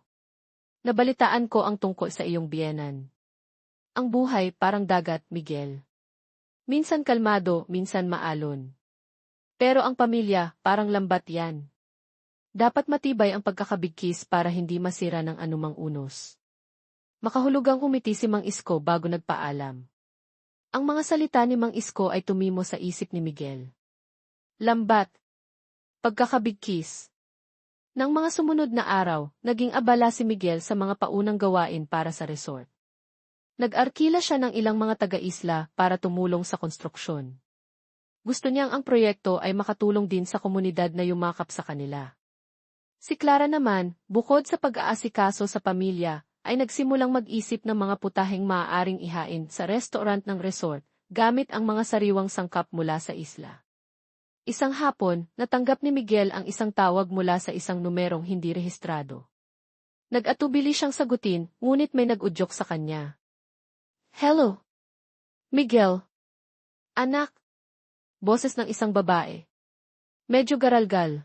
Nabalitaan ko ang tungkol sa iyong biyenan. Ang buhay parang dagat, Miguel. Minsan kalmado, minsan maalon. Pero ang pamilya, parang lambat yan. Dapat matibay ang pagkakabigkis para hindi masira ng anumang unos. Makahulugang umiti si Mang Isko bago nagpaalam. Ang mga salita ni Mang Isko ay tumimo sa isip ni Miguel. Lambat. Pagkakabigkis. Nang mga sumunod na araw, naging abala si Miguel sa mga paunang gawain para sa resort. Nag-arkila siya ng ilang mga taga-isla para tumulong sa konstruksyon. Gusto niyang ang proyekto ay makatulong din sa komunidad na yumakap sa kanila. Si Clara naman, bukod sa pag-aasikaso sa pamilya, ay nagsimulang mag-isip ng mga putaheng maaaring ihain sa restaurant ng resort, gamit ang mga sariwang sangkap mula sa isla. Isang hapon, natanggap ni Miguel ang isang tawag mula sa isang numerong hindi rehistrado. Nag-atubili siyang sagutin, ngunit may nag-udyok sa kanya. Hello? Miguel? Anak? Boses ng isang babae. Medyo garalgal.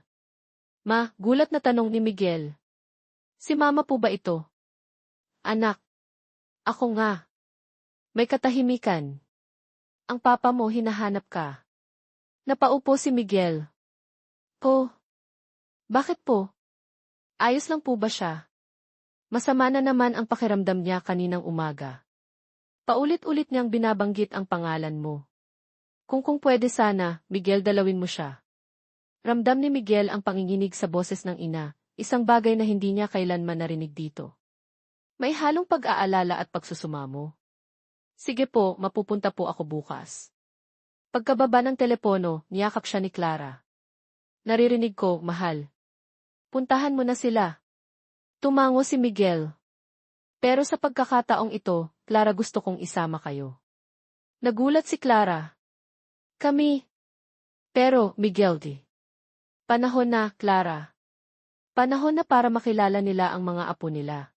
Ma, gulat na tanong ni Miguel. Si mama po ba ito? Anak. Ako nga. May katahimikan. Ang papa mo hinahanap ka. Napaupo si Miguel. Po, bakit po? Ayos lang po ba siya? Masama na naman ang pakiramdam niya kaninang umaga. Paulit-ulit niyang binabanggit ang pangalan mo. Kung pwede sana, Miguel, dalawin mo siya. Ramdam ni Miguel ang panginginig sa boses ng ina, isang bagay na hindi niya kailanman narinig dito. May halong pag-aalala at pagsusumamo. Sige po, mapupunta po ako bukas. Pagkababa ng telepono, niyakap siya ni Clara. Naririnig ko, mahal. Puntahan mo na sila. Tumango si Miguel. Pero sa pagkakataong ito, Clara, gusto kong isama kayo. Nagulat si Clara. Kami. Pero, Miguel di. Panahon na, Clara. Panahon na para makilala nila ang mga apo nila.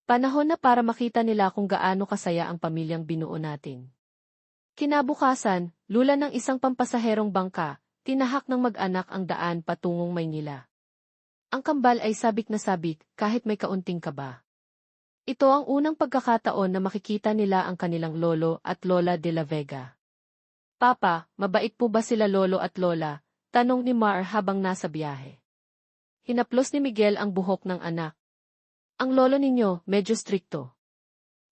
Panahon na para makita nila kung gaano kasaya ang pamilyang binuo natin. Kinabukasan, lula ng isang pampasaherong bangka, tinahak ng mag-anak ang daan patungong Maynila. Ang kambal ay sabik na sabik kahit may kaunting kaba. Ito ang unang pagkakataon na makikita nila ang kanilang lolo at lola de la Vega. Papa, mabait po ba sila lolo at lola? Tanong ni Mar habang nasa biyahe. Hinaplos ni Miguel ang buhok ng anak. Ang lolo ninyo, medyo strikto.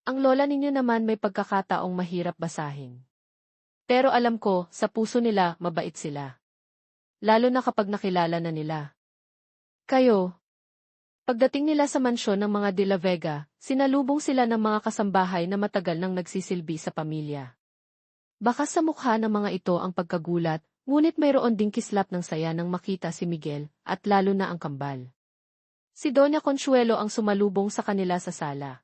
Ang lola ninyo naman may pagkakataong mahirap basahin. Pero alam ko, sa puso nila, mabait sila. Lalo na kapag nakilala na nila. Kayo. Pagdating nila sa mansyon ng mga de la Vega, sinalubong sila ng mga kasambahay na matagal nang nagsisilbi sa pamilya. Baka sa mukha ng mga ito ang pagkagulat, ngunit mayroon ding kislap ng saya nang makita si Miguel, at lalo na ang kambal. Si Doña Consuelo ang sumalubong sa kanila sa sala.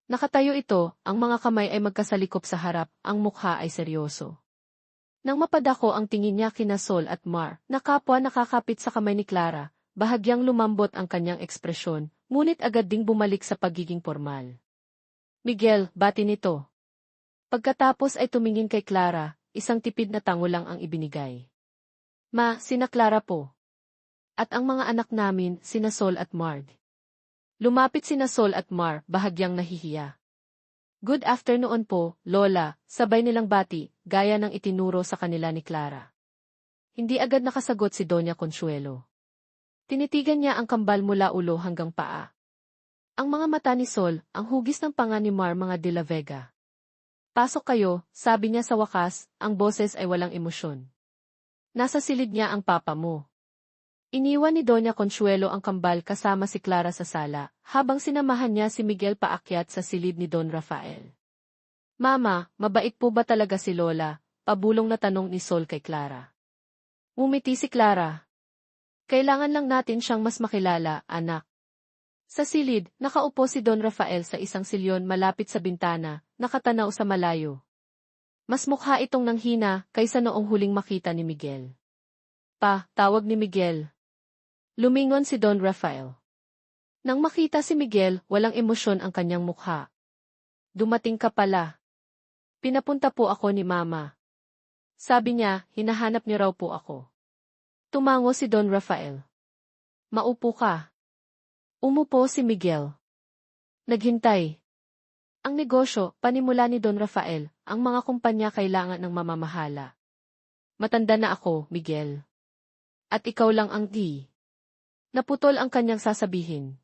Nakatayo ito, ang mga kamay ay magkasalikop sa harap, ang mukha ay seryoso. Nang mapadako ang tingin niya kina Sol at Mar, na kapwa nakakapit sa kamay ni Clara, bahagyang lumambot ang kanyang ekspresyon, ngunit agad ding bumalik sa pagiging formal. Miguel, bati nito. Pagkatapos ay tumingin kay Clara, isang tipid na tango lang ang ibinigay. Ma, sina Clara po. At ang mga anak namin, sina Sol at Marg. Lumapit sina Sol at Mar, bahagyang nahihiya. Good afternoon po, Lola, sabay nilang bati, gaya ng itinuro sa kanila ni Clara. Hindi agad nakasagot si Doña Consuelo. Tinitigan niya ang kambal mula ulo hanggang paa. Ang mga mata ni Sol, ang hugis ng panga ni Mar mga de la Vega. Pasok kayo, sabi niya sa wakas, ang boses ay walang emosyon. Nasa silid niya ang papa mo. Iniwan ni Doña Consuelo ang kambal kasama si Clara sa sala, habang sinamahan niya si Miguel paakyat sa silid ni Don Rafael. Mama, mabait po ba talaga si Lola? Pabulong na tanong ni Sol kay Clara. Ngumiti si Clara. Kailangan lang natin siyang mas makilala, anak. Sa silid, nakaupo si Don Rafael sa isang silyon malapit sa bintana, nakatanaw sa malayo. Mas mukha itong nanghina kaysa noong huling makita ni Miguel. Pa, tawag ni Miguel. Lumingon si Don Rafael. Nang makita si Miguel, walang emosyon ang kanyang mukha. Dumating ka pala. Pinapunta po ako ni Mama. Sabi niya, hinahanap niyo raw po ako. Tumango si Don Rafael. Maupo ka. Umupo si Miguel. Naghintay. Ang negosyo, panimula ni Don Rafael, ang mga kumpanya kailangan ng mamamahala. Matanda na ako, Miguel. At ikaw lang ang di. Naputol ang kanyang sasabihin.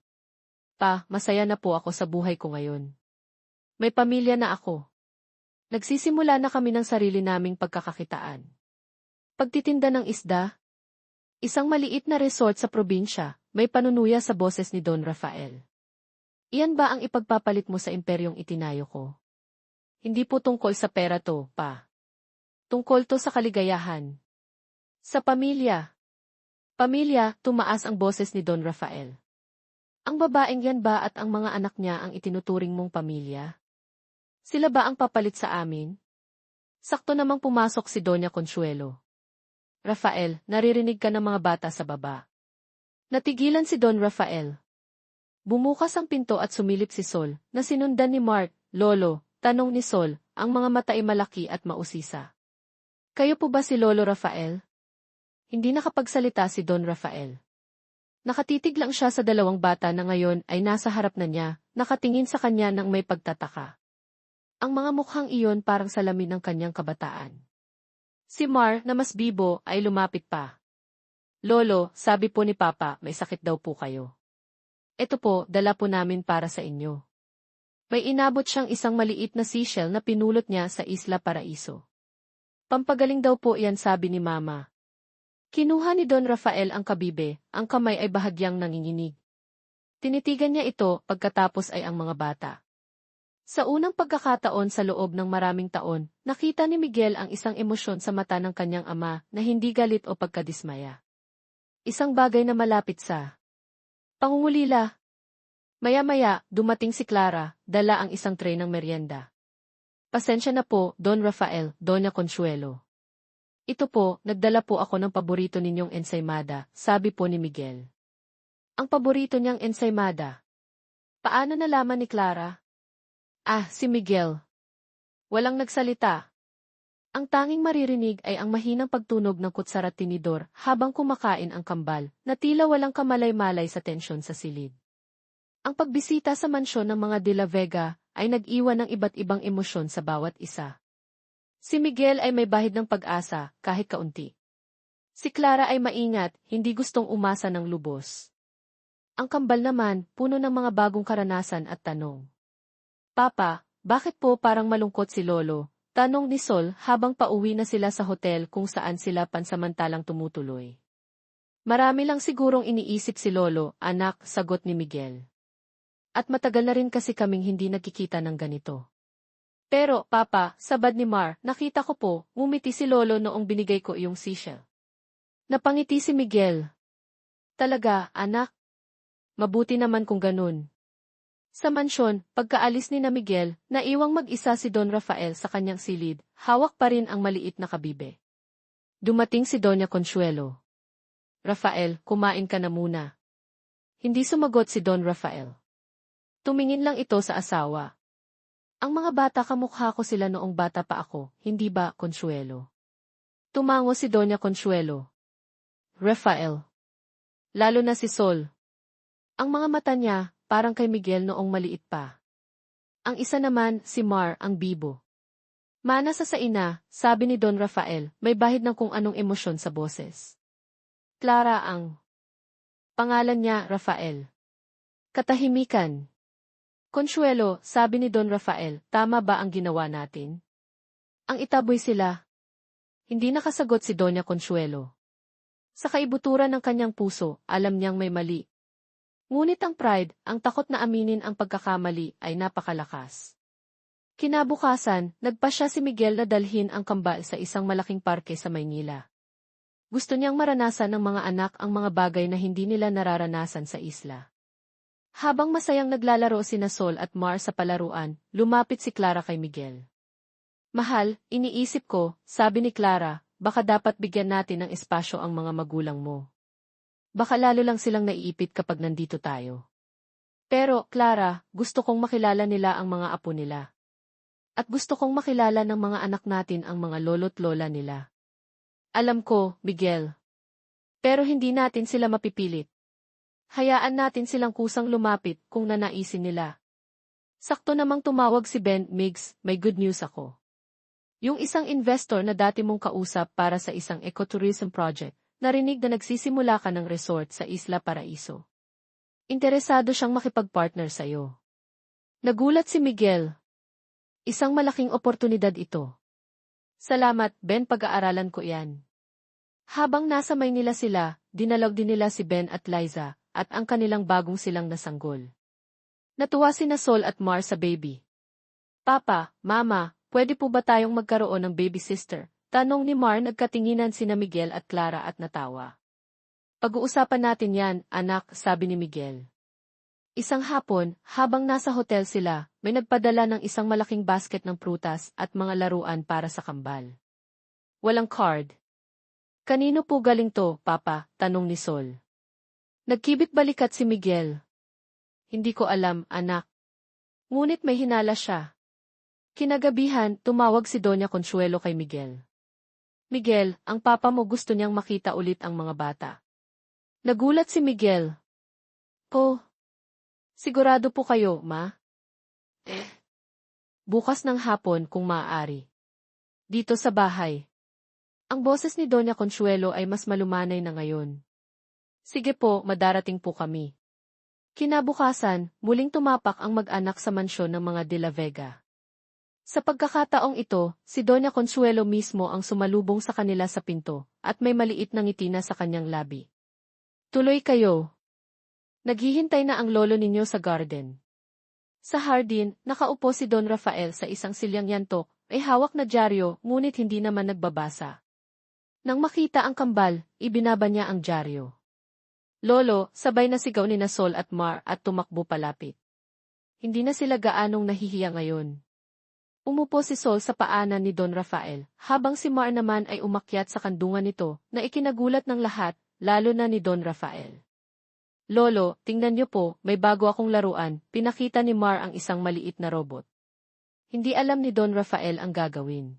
Pa, masaya na po ako sa buhay ko ngayon. May pamilya na ako. Nagsisimula na kami ng sarili naming pagkakakitaan. Pagtitinda ng isda. Isang maliit na resort sa probinsya, may panunuya sa boses ni Don Rafael. Iyan ba ang ipagpapalit mo sa imperyong itinayo ko? Hindi po tungkol sa pera to, pa. Tungkol to sa kaligayahan. Sa pamilya. Pamilya, tumaas ang boses ni Don Rafael. Ang babaeng yan ba at ang mga anak niya ang itinuturing mong pamilya? Sila ba ang papalit sa amin? Sakto namang pumasok si Doña Consuelo. Rafael, naririnig ka ng mga bata sa baba. Natigilan si Don Rafael. Bumukas ang pinto at sumilip si Sol, na sinundan ni Mark. Lolo, tanong ni Sol, ang mga mata ay malaki at mausisa. Kayo po ba si Lolo Rafael? Hindi nakapagsalita si Don Rafael. Nakatitig lang siya sa dalawang bata na ngayon ay nasa harap na niya, nakatingin sa kanya ng may pagtataka. Ang mga mukhang iyon parang salamin ng kanyang kabataan. Si Mar na mas bibo ay lumapit pa. Lolo, sabi po ni Papa, may sakit daw po kayo. Ito po, dala po namin para sa inyo. May inabot siyang isang maliit na seashell na pinulot niya sa Isla Paraiso. Pampagaling daw po yan, sabi ni Mama. Kinuha ni Don Rafael ang kabibe, ang kamay ay bahagyang nanginginig. Tinitigan niya ito, pagkatapos ay ang mga bata. Sa unang pagkakataon sa loob ng maraming taon, nakita ni Miguel ang isang emosyon sa mata ng kanyang ama na hindi galit o pagkadismaya. Isang bagay na malapit sa pangungulila. Maya-maya, dumating si Clara, dala ang isang tray ng merienda. Pasensya na po, Don Rafael, Doña Consuelo. Ito po, nagdala po ako ng paborito ninyong ensaymada, sabi po ni Miguel. Ang paborito niyang ensaymada. Paano nalaman ni Clara? Ah, si Miguel. Walang nagsalita. Ang tanging maririnig ay ang mahinang pagtunog ng kutsara at tinidor habang kumakain ang kambal, na tila walang kamalay-malay sa tensyon sa silid. Ang pagbisita sa mansyon ng mga De La Vega ay nag-iwan ng iba't ibang emosyon sa bawat isa. Si Miguel ay may bahid ng pag-asa, kahit kaunti. Si Clara ay maingat, hindi gustong umasa ng lubos. Ang kambal naman, puno ng mga bagong karanasan at tanong. Papa, bakit po parang malungkot si Lolo? Tanong ni Sol habang pauwi na sila sa hotel kung saan sila pansamantalang tumutuloy. Marami lang sigurong iniisip si Lolo, anak, sagot ni Miguel. At matagal na rin kasi kaming hindi nagkikita ng ganito. Pero, Papa, sabad ni Mar, nakita ko po, ngumiti si Lolo noong binigay ko yung seashell. Napangiti si Miguel. Talaga, anak? Mabuti naman kung ganun. Sa mansyon, pagkaalis ni na Miguel, naiwang mag-isa si Don Rafael sa kanyang silid, hawak pa rin ang maliit na kabibe. Dumating si Doña Consuelo. Rafael, kumain ka na muna. Hindi sumagot si Don Rafael. Tumingin lang ito sa asawa. Ang mga bata kamukha ko sila noong bata pa ako, hindi ba, Consuelo? Tumango si Doña Consuelo. Rafael. Lalo na si Sol. Ang mga mata niya, parang kay Miguel noong maliit pa. Ang isa naman, si Mar, ang bibo. Mana sa ina, sabi ni Don Rafael, may bahid ng kung anong emosyon sa boses. Clara ang pangalan niya, Rafael. Katahimikan. Consuelo, sabi ni Don Rafael, tama ba ang ginawa natin? Ang itaboy sila. Hindi nakasagot si Doña Consuelo. Sa kaibuturan ng kanyang puso, alam niyang may mali. Ngunit ang pride, ang takot na aminin ang pagkakamali, ay napakalakas. Kinabukasan, nagpasya si Miguel na dalhin ang kambal sa isang malaking parke sa Maynila. Gusto niyang maranasan ng mga anak ang mga bagay na hindi nila nararanasan sa isla. Habang masayang naglalaro sina Sol at Mar sa palaruan, lumapit si Clara kay Miguel. Mahal, iniisip ko, sabi ni Clara, baka dapat bigyan natin ng espasyo ang mga magulang mo. Baka lalo lang silang naiipit kapag nandito tayo. Pero, Clara, gusto kong makilala nila ang mga apo nila. At gusto kong makilala ng mga anak natin ang mga lolo't lola nila. Alam ko, Miguel. Pero hindi natin sila mapipilit. Hayaan natin silang kusang lumapit kung nanaisin nila. Sakto namang tumawag si Ben, Migs, may good news ako. Yung isang investor na dati mong kausap para sa isang ecotourism project, narinig na nagsisimula ka ng resort sa Isla Paraiso. Interesado siyang makipag-partner sa'yo. Nagulat si Miguel. Isang malaking oportunidad ito. Salamat, Ben, pag-aaralan ko yan. Habang nasa Maynila sila, dinalog din nila si Ben at Liza, at ang kanilang bagong silang nasanggol. Natuwa sina Sol at Mar sa baby. Papa, Mama, pwede po ba tayong magkaroon ng baby sister? Tanong ni Mar, nagkatinginan sina Miguel at Clara at natawa. Pag-uusapan natin yan, anak, sabi ni Miguel. Isang hapon, habang nasa hotel sila, may nagpadala ng isang malaking basket ng prutas at mga laruan para sa kambal. Walang card. Kanino po galing to, Papa? Tanong ni Sol. Nagkibit balikat si Miguel. Hindi ko alam, anak. Ngunit may hinala siya. Kinagabihan, tumawag si Doña Consuelo kay Miguel. Miguel, ang papa mo gusto niyang makita ulit ang mga bata. Nagulat si Miguel. Oh. Sigurado po kayo, ma? Bukas ng hapon kung maaari. Dito sa bahay. Ang boses ni Doña Consuelo ay mas malumanay na ngayon. Sige po, madarating po kami. Kinabukasan, muling tumapak ang mag-anak sa mansyon ng mga De La Vega. Sa pagkakataong ito, si Doña Consuelo mismo ang sumalubong sa kanila sa pinto, at may maliit na ngiti na sa kanyang labi. Tuloy kayo. Naghihintay na ang lolo ninyo sa garden. Sa hardin, nakaupo si Don Rafael sa isang silyang yantok, ay hawak na dyaryo, ngunit hindi naman nagbabasa. Nang makita ang kambal, ibinaba niya ang dyaryo. Lolo, sabay na sigaw ni Sol at Mar at tumakbo palapit. Hindi na sila gaanong nahihiya ngayon. Umupo si Sol sa paanan ni Don Rafael, habang si Mar naman ay umakyat sa kandungan nito, na ikinagulat ng lahat, lalo na ni Don Rafael. Lolo, tingnan niyo po, may bago akong laruan, pinakita ni Mar ang isang maliit na robot. Hindi alam ni Don Rafael ang gagawin.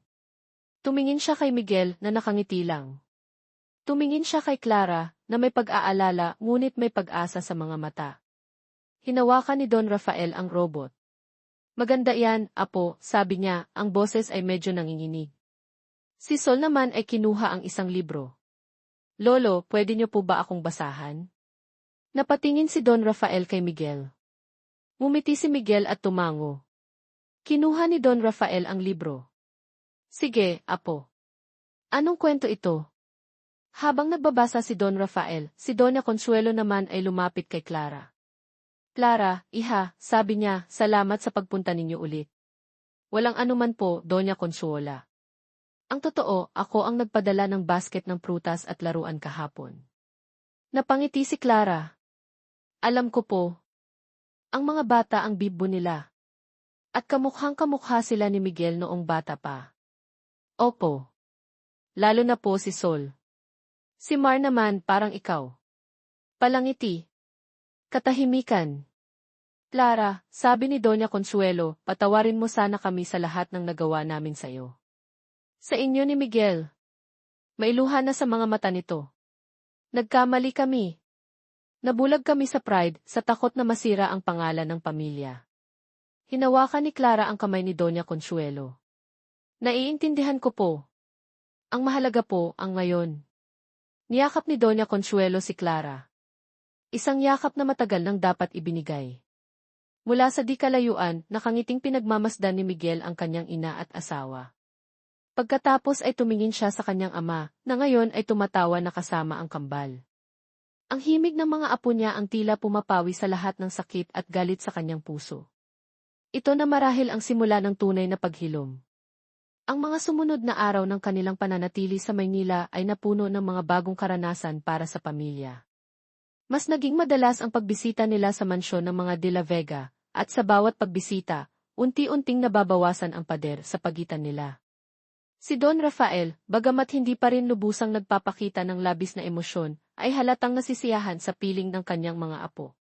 Tumingin siya kay Miguel na nakangiti lang. Tumingin siya kay Clara, na may pag-aalala ngunit may pag-asa sa mga mata. Hinawakan ni Don Rafael ang robot. Maganda yan, apo, sabi niya, ang boses ay medyo nanginginig. Si Sol naman ay kinuha ang isang libro. Lolo, pwede niyo po ba akong basahan? Napatingin si Don Rafael kay Miguel. Ngumiti si Miguel at tumango. Kinuha ni Don Rafael ang libro. Sige, apo. Anong kwento ito? Habang nagbabasa si Don Rafael, si Doña Consuelo naman ay lumapit kay Clara. Clara, iha, sabi niya, salamat sa pagpunta ninyo ulit. Walang anuman po, Doña Consuela. Ang totoo, ako ang nagpadala ng basket ng prutas at laruan kahapon. Napangiti si Clara. Alam ko po. Ang mga bata ang bibo nila. At kamukhang-kamukha sila ni Miguel noong bata pa. Opo. Lalo na po si Sol. Si Mar naman parang ikaw. Palangiti. Katahimikan. Clara, sabi ni Doña Consuelo, patawarin mo sana kami sa lahat ng nagawa namin sa'yo. Sa inyo ni Miguel. Mailuha na sa mga mata nito. Nagkamali kami. Nabulag kami sa pride, sa takot na masira ang pangalan ng pamilya. Hinawakan ni Clara ang kamay ni Doña Consuelo. Naiintindihan ko po. Ang mahalaga po, ang ngayon. Niyakap ni Doña Consuelo si Clara. Isang yakap na matagal nang dapat ibinigay. Mula sa di kalayuan, nakangiting pinagmamasdan ni Miguel ang kanyang ina at asawa. Pagkatapos ay tumingin siya sa kanyang ama, na ngayon ay tumatawa na kasama ang kambal. Ang himig ng mga apo niya ang tila pumapawi sa lahat ng sakit at galit sa kanyang puso. Ito na marahil ang simula ng tunay na paghilom. Ang mga sumunod na araw ng kanilang pananatili sa Maynila ay napuno ng mga bagong karanasan para sa pamilya. Mas naging madalas ang pagbisita nila sa mansyon ng mga De La Vega, at sa bawat pagbisita, unti-unting nababawasan ang pader sa pagitan nila. Si Don Rafael, bagamat hindi pa rin lubusang nagpapakita ng labis na emosyon, ay halatang nasisiyahan sa piling ng kanyang mga apo.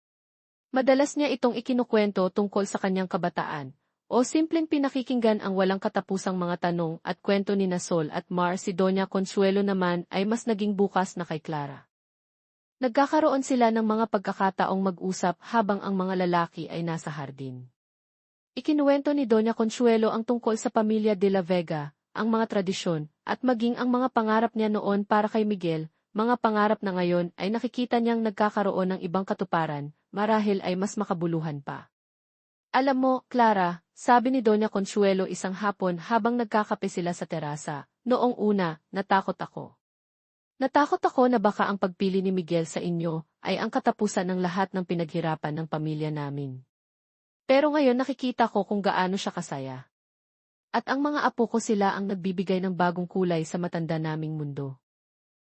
Madalas niya itong ikinukwento tungkol sa kanyang kabataan, o simpleng pinakikinggan ang walang katapusang mga tanong at kwento ni Sol at Mar. Si Doña Consuelo naman ay mas naging bukas na kay Clara. Nagkakaroon sila ng mga pagkakataong mag-usap habang ang mga lalaki ay nasa hardin. Ikinuwento ni Doña Consuelo ang tungkol sa pamilya De La Vega, ang mga tradisyon, at maging ang mga pangarap niya noon para kay Miguel, mga pangarap na ngayon ay nakikita niyang nagkakaroon ng ibang katuparan, marahil ay mas makabuluhan pa. Alam mo, Clara, sabi ni Doña Consuelo isang hapon habang nagkakape sila sa terasa, noong una, natakot ako. Natakot ako na baka ang pagpili ni Miguel sa inyo ay ang katapusan ng lahat ng pinaghirapan ng pamilya namin. Pero ngayon nakikita ko kung gaano siya kasaya. At ang mga apo ko sila ang nagbibigay ng bagong kulay sa matanda naming mundo.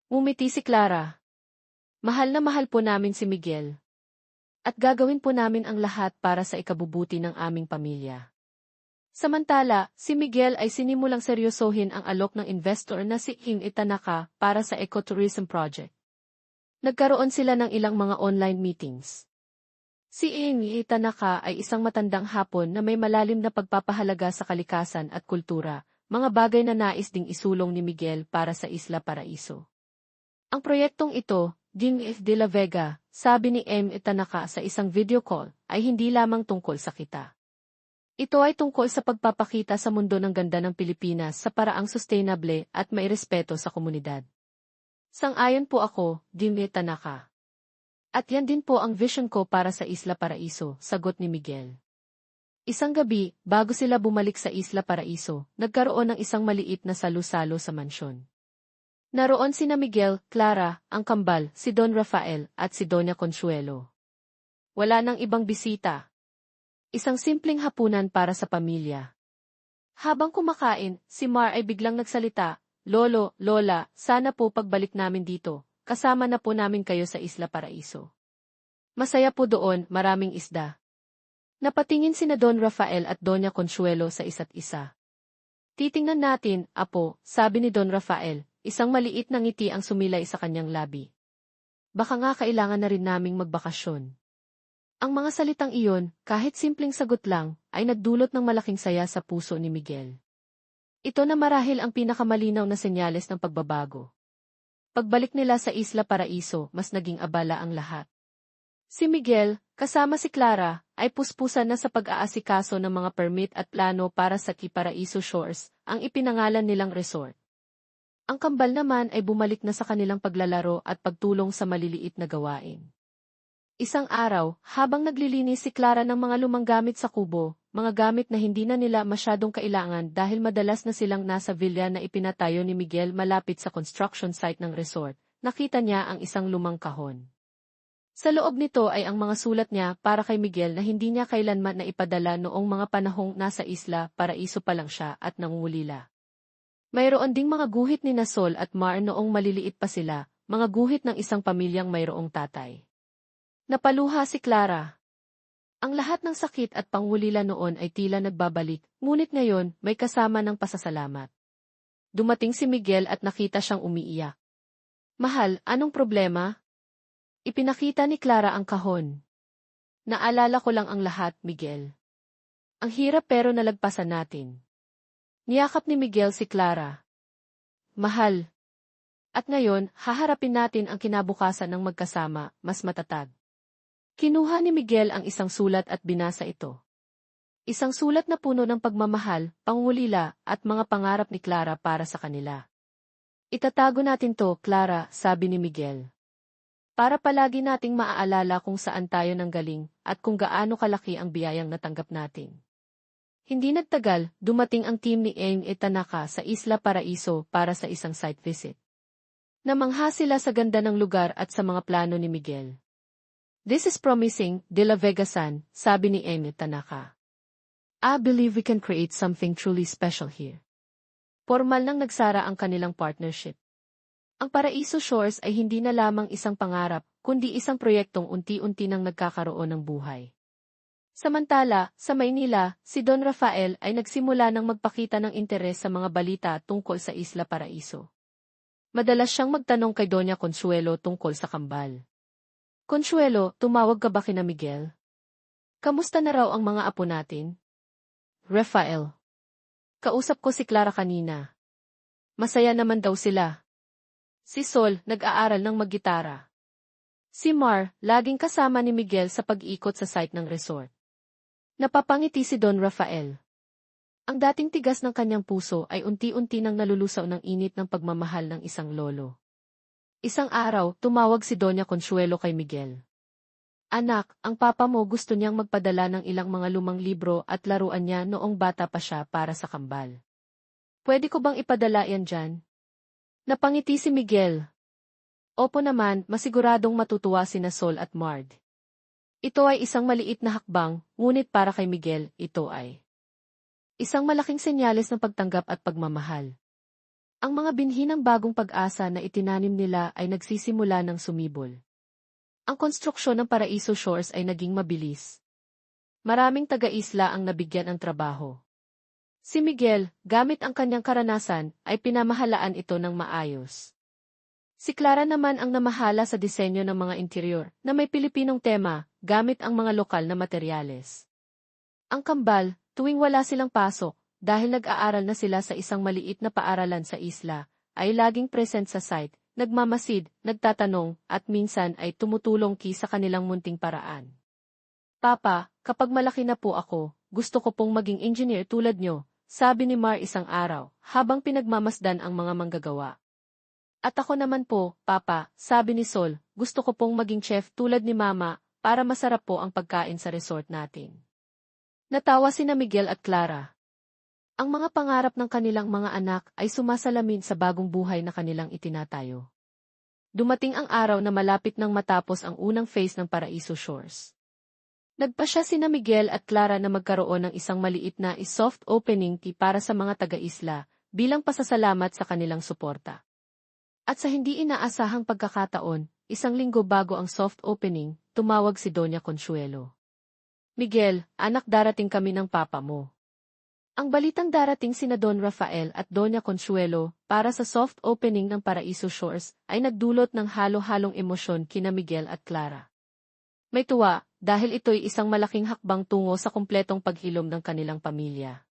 Ngumiti si Clara. Mahal na mahal po namin si Miguel. At gagawin po namin ang lahat para sa ikabubuti ng aming pamilya. Samantala, si Miguel ay sinimulang seryosohin ang alok ng investor na si Ing Itanaka para sa ecotourism project. Nagkaroon sila ng ilang mga online meetings. Si Ing Itanaka ay isang matandang Hapon na may malalim na pagpapahalaga sa kalikasan at kultura, mga bagay na nais ding isulong ni Miguel para sa Isla Paraiso. Ang proyektong ito, Ding De La Vega, sabi ni M. Itanaka sa isang video call, ay hindi lamang tungkol sa kita. Ito ay tungkol sa pagpapakita sa mundo ng ganda ng Pilipinas sa paraang sustainable at may respeto sa komunidad. Sang-ayon po ako, Jimmy Tanaka. At yan din po ang vision ko para sa Isla Paraiso, sagot ni Miguel. Isang gabi, bago sila bumalik sa Isla Paraiso, nagkaroon ng isang maliit na salu-salo sa mansyon. Naroon sina Miguel, Clara, ang kambal, si Don Rafael, at si Doña Consuelo. Wala nang ibang bisita. Isang simpleng hapunan para sa pamilya. Habang kumakain, si Mar ay biglang nagsalita, "Lolo, Lola, sana po pagbalik namin dito, kasama na po namin kayo sa Isla Paraiso. Masaya po doon, maraming isda." Napatingin sina Don Rafael at Doña Consuelo sa isa't isa. "Titingnan natin, apo," sabi ni Don Rafael, isang maliit na ngiti ang sumilay sa kanyang labi. "Baka nga kailangan na rin naming magbakasyon." Ang mga salitang iyon, kahit simpleng sagot lang, ay nagdulot ng malaking saya sa puso ni Miguel. Ito na marahil ang pinakamalinaw na senyales ng pagbabago. Pagbalik nila sa Isla Paraiso, mas naging abala ang lahat. Si Miguel, kasama si Clara, ay puspusan na sa pag-aasikaso ng mga permit at plano para sa Paraiso Shores, ang ipinangalan nilang resort. Ang kambal naman ay bumalik na sa kanilang paglalaro at pagtulong sa maliliit na gawain. Isang araw, habang naglilinis si Clara ng mga lumang gamit sa kubo, mga gamit na hindi na nila masyadong kailangan dahil madalas na silang nasa villa na ipinatayo ni Miguel malapit sa construction site ng resort, nakita niya ang isang lumang kahon. Sa loob nito ay ang mga sulat niya para kay Miguel na hindi niya kailanman na ipadala noong mga panahong nasa Isla Paraiso pa lang siya at nangungulila. Mayroon ding mga guhit ni Sol at Mar noong maliliit pa sila, mga guhit ng isang pamilyang mayroong tatay. Napaluha si Clara. Ang lahat ng sakit at pangwulila noon ay tila nagbabalik, ngunit ngayon may kasama ng pasasalamat. Dumating si Miguel at nakita siyang umiiyak. "Mahal, anong problema?" Ipinakita ni Clara ang kahon. "Naalala ko lang ang lahat, Miguel. Ang hirap pero nalagpasan natin." Niyakap ni Miguel si Clara. "Mahal. At ngayon, haharapin natin ang kinabukasan ng magkasama, mas matatag." Kinuha ni Miguel ang isang sulat at binasa ito. Isang sulat na puno ng pagmamahal, pangungulila, at mga pangarap ni Clara para sa kanila. "Itatago natin to, Clara," sabi ni Miguel. "Para palagi nating maaalala kung saan tayo nanggaling at kung gaano kalaki ang biyayang natanggap natin." Hindi nagtagal, dumating ang team ni Amy Tanaka sa Isla Paraiso para sa isang site visit. Namangha sila sa ganda ng lugar at sa mga plano ni Miguel. "This is promising, De La Vega-san," sabi ni Amy Tanaka. "I believe we can create something truly special here." Formal nang nagsara ang kanilang partnership. Ang Paraiso Shores ay hindi na lamang isang pangarap, kundi isang proyektong unti-unti nang nagkakaroon ng buhay. Samantala, sa Maynila, si Don Rafael ay nagsimula ng magpakita ng interes sa mga balita tungkol sa Isla Paraiso. Madalas siyang magtanong kay Doña Consuelo tungkol sa kambal. "Consuelo, tumawag ka ba kina Miguel? Kamusta na raw ang mga apo natin?" "Rafael, kausap ko si Clara kanina. Masaya naman daw sila." Si Sol, nag-aaral ng maggitara. Si Mar, laging kasama ni Miguel sa pag-ikot sa site ng resort. Napapangiti si Don Rafael. Ang dating tigas ng kanyang puso ay unti-unti nang nalulusaw ng init ng pagmamahal ng isang lolo. Isang araw, tumawag si Doña Consuelo kay Miguel. "Anak, ang papa mo gusto niyang magpadala ng ilang mga lumang libro at laruan niya noong bata pa siya para sa kambal. Pwede ko bang ipadala yan dyan?" Napangiti si Miguel. "Opo naman, masiguradong matutuwa sina Sol at Mard." Ito ay isang maliit na hakbang, ngunit para kay Miguel, ito ay isang malaking senyales ng pagtanggap at pagmamahal. Ang mga binhi ng bagong pag-asa na itinanim nila ay nagsisimula ng sumibol. Ang konstruksyon ng Paraiso Shores ay naging mabilis. Maraming taga-isla ang nabigyan ng trabaho. Si Miguel, gamit ang kanyang karanasan, ay pinamahalaan ito ng maayos. Si Clara naman ang namahala sa disenyo ng mga interior na may Pilipinong tema, gamit ang mga lokal na materyales. Ang kambal, tuwing wala silang pasok, dahil nag-aaral na sila sa isang maliit na paaralan sa isla, ay laging present sa site, nagmamasid, nagtatanong, at minsan ay tumutulong sa kanilang munting paraan. "Papa, kapag malaki na po ako, gusto ko pong maging engineer tulad nyo, sabi ni Mar isang araw, habang pinagmamasdan ang mga manggagawa. At ako naman po, Papa, sabi ni Sol, gusto ko pong maging chef tulad ni Mama, para masarap po ang pagkain sa resort natin. Natawa sina Miguel at Clara. Ang mga pangarap ng kanilang mga anak ay sumasalamin sa bagong buhay na kanilang itinatayo. Dumating ang araw na malapit nang matapos ang unang phase ng Paraiso Shores. Nagpasya sina Miguel at Clara na magkaroon ng isang maliit na soft opening tea para sa mga taga-isla, bilang pasasalamat sa kanilang suporta. At sa hindi inaasahang pagkakataon, isang linggo bago ang soft opening, tumawag si Doña Consuelo. Miguel, anak, darating kami ng papa mo. Ang balitang darating sina Don Rafael at Doña Consuelo para sa soft opening ng Paraiso Shores ay nagdulot ng halo-halong emosyon kina Miguel at Clara. May tuwa, dahil ito'y isang malaking hakbang tungo sa kumpletong paghilom ng kanilang pamilya.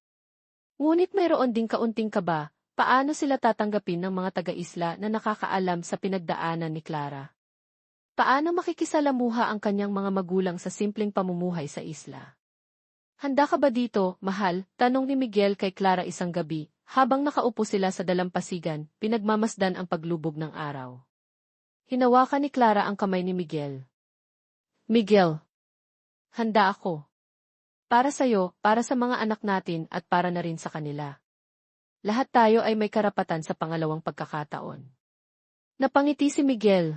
Ngunit mayroon ding kaunting kaba, paano sila tatanggapin ng mga taga-isla na nakakaalam sa pinagdaanan ni Clara? Paano makikisalamuha ang kanyang mga magulang sa simpleng pamumuhay sa isla? Handa ka ba dito, mahal? Tanong ni Miguel kay Clara isang gabi, habang nakaupo sila sa dalampasigan, pinagmamasdan ang paglubog ng araw. Hinawakan ni Clara ang kamay ni Miguel. Miguel, handa ako. Para sa'yo, para sa mga anak natin at para na rin sa kanila. Lahat tayo ay may karapatan sa pangalawang pagkakataon. Napangiti si Miguel.